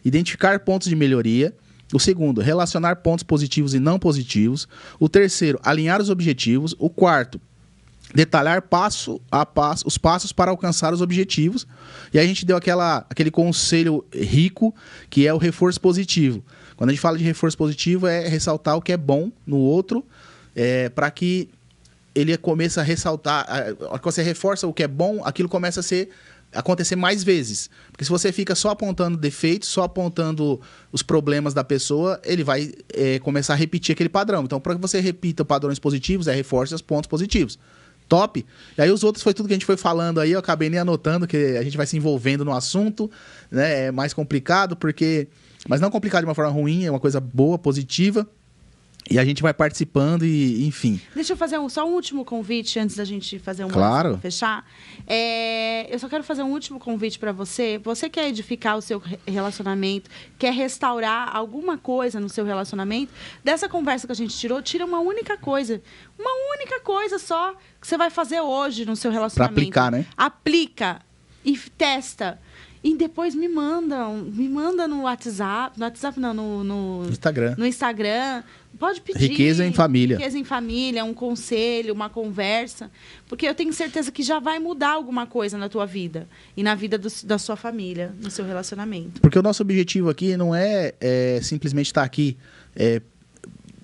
identificar pontos de melhoria. O segundo, relacionar pontos positivos e não positivos. O terceiro, alinhar os objetivos. O quarto, detalhar passo a passo, os passos para alcançar os objetivos. E aí a gente deu aquele conselho rico, que é o reforço positivo. Quando a gente fala de reforço positivo, é ressaltar o que é bom no outro, para que ele comece a ressaltar. Quando você reforça o que é bom, aquilo começa a acontecer mais vezes. Porque se você fica só apontando defeitos, só apontando os problemas da pessoa, ele vai começar a repetir aquele padrão. Então, para que você repita padrões positivos, reforce os pontos positivos. Top? E aí os outros foi tudo que a gente foi falando aí, eu acabei nem anotando, que a gente vai se envolvendo no assunto, né? É mais complicado, mas não complicado de uma forma ruim, é uma coisa boa, positiva. E a gente vai participando e, enfim. Deixa eu fazer só um último convite antes da gente fazer claro. Pra fechar. Eu só quero fazer um último convite para você. Você quer edificar o seu relacionamento, quer restaurar alguma coisa no seu relacionamento? Dessa conversa que a gente tirou, tira uma única coisa só que você vai fazer hoje no seu relacionamento. Para aplicar, né? Aplica e testa. E depois me manda no WhatsApp. No WhatsApp não, no Instagram. No Instagram. Pode pedir. Riqueza em família. Riqueza em família, um conselho, uma conversa. Porque eu tenho certeza que já vai mudar alguma coisa na tua vida. E na vida da sua família, no seu relacionamento. Porque o nosso objetivo aqui não é simplesmente estar aqui...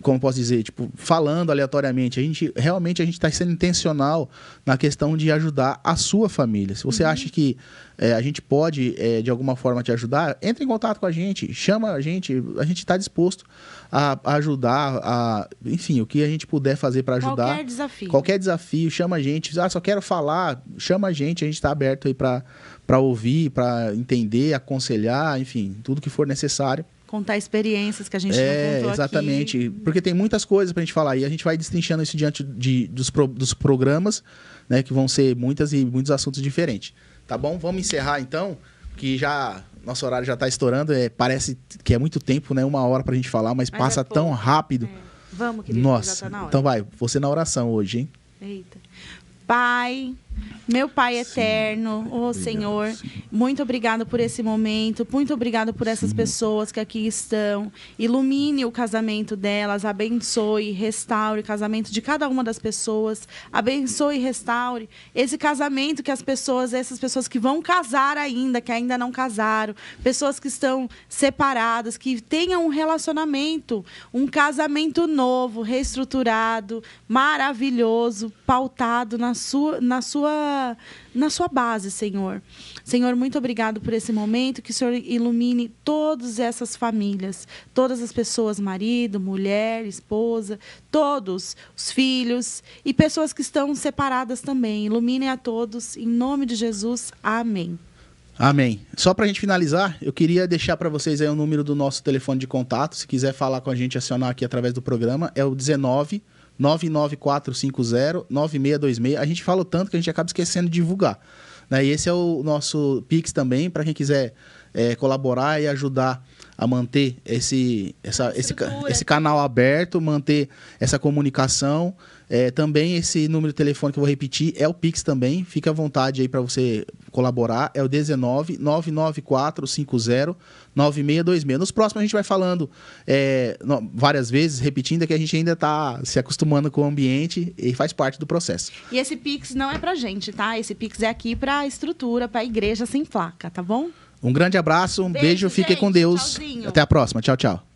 como posso dizer, tipo, falando aleatoriamente. Realmente a gente está sendo intencional na questão de ajudar a sua família. Se você acha que a gente pode, de alguma forma, te ajudar, entre em contato com a gente, chama a gente está disposto a ajudar, enfim, o que a gente puder fazer para ajudar. Qualquer desafio, chama a gente. Só quero falar, chama a gente está aberto aí para ouvir, para entender, aconselhar, enfim, tudo que for necessário. Contar experiências que a gente não contou exatamente. Aqui. Porque tem muitas coisas pra gente falar. E a gente vai destrinchando isso diante dos programas, né? Que vão ser muitos assuntos diferentes. Tá bom? Vamos encerrar, então. Que nosso horário já tá estourando. Parece que é muito tempo, né? 1 hora pra gente falar, mas passa tão rápido. Vamos, querido. Nossa. Já tá na hora. Então vai. Você na oração hoje, hein? Eita. Pai, Meu Pai eterno, Senhor, muito obrigado por esse momento, muito obrigado por essas pessoas que aqui estão. Ilumine o casamento delas, abençoe, restaure o casamento de cada uma das pessoas. Abençoe e restaure esse casamento que essas pessoas que vão casar ainda, que ainda não casaram, pessoas que estão separadas, que tenham um relacionamento, um casamento novo, reestruturado, maravilhoso, pautado na sua base, Senhor. Senhor, muito obrigado por esse momento, que o Senhor ilumine todas essas famílias, todas as pessoas, marido, mulher, esposa, todos os filhos e pessoas que estão separadas também. Ilumine a todos, em nome de Jesus. Amém. Amém. Só para a gente finalizar, eu queria deixar para vocês aí o número do nosso telefone de contato. Se quiser falar com a gente, acionar aqui através do programa, é o 19 99450 9626. A gente fala tanto que a gente acaba esquecendo de divulgar, né? E esse é o nosso Pix também, para quem quiser colaborar e ajudar a manter esse canal aberto, manter essa comunicação. Também esse número de telefone que eu vou repetir é o Pix também. Fica à vontade aí para você colaborar. É o 19 99450 9626. Nos próximos a gente vai falando várias vezes, repetindo, que a gente ainda está se acostumando com o ambiente e faz parte do processo. E esse Pix não é pra gente, tá? Esse Pix é aqui pra estrutura, pra igreja sem placa, tá bom? Um grande abraço, um beijo, fique com Deus. Tchauzinho. Até a próxima. Tchau, tchau.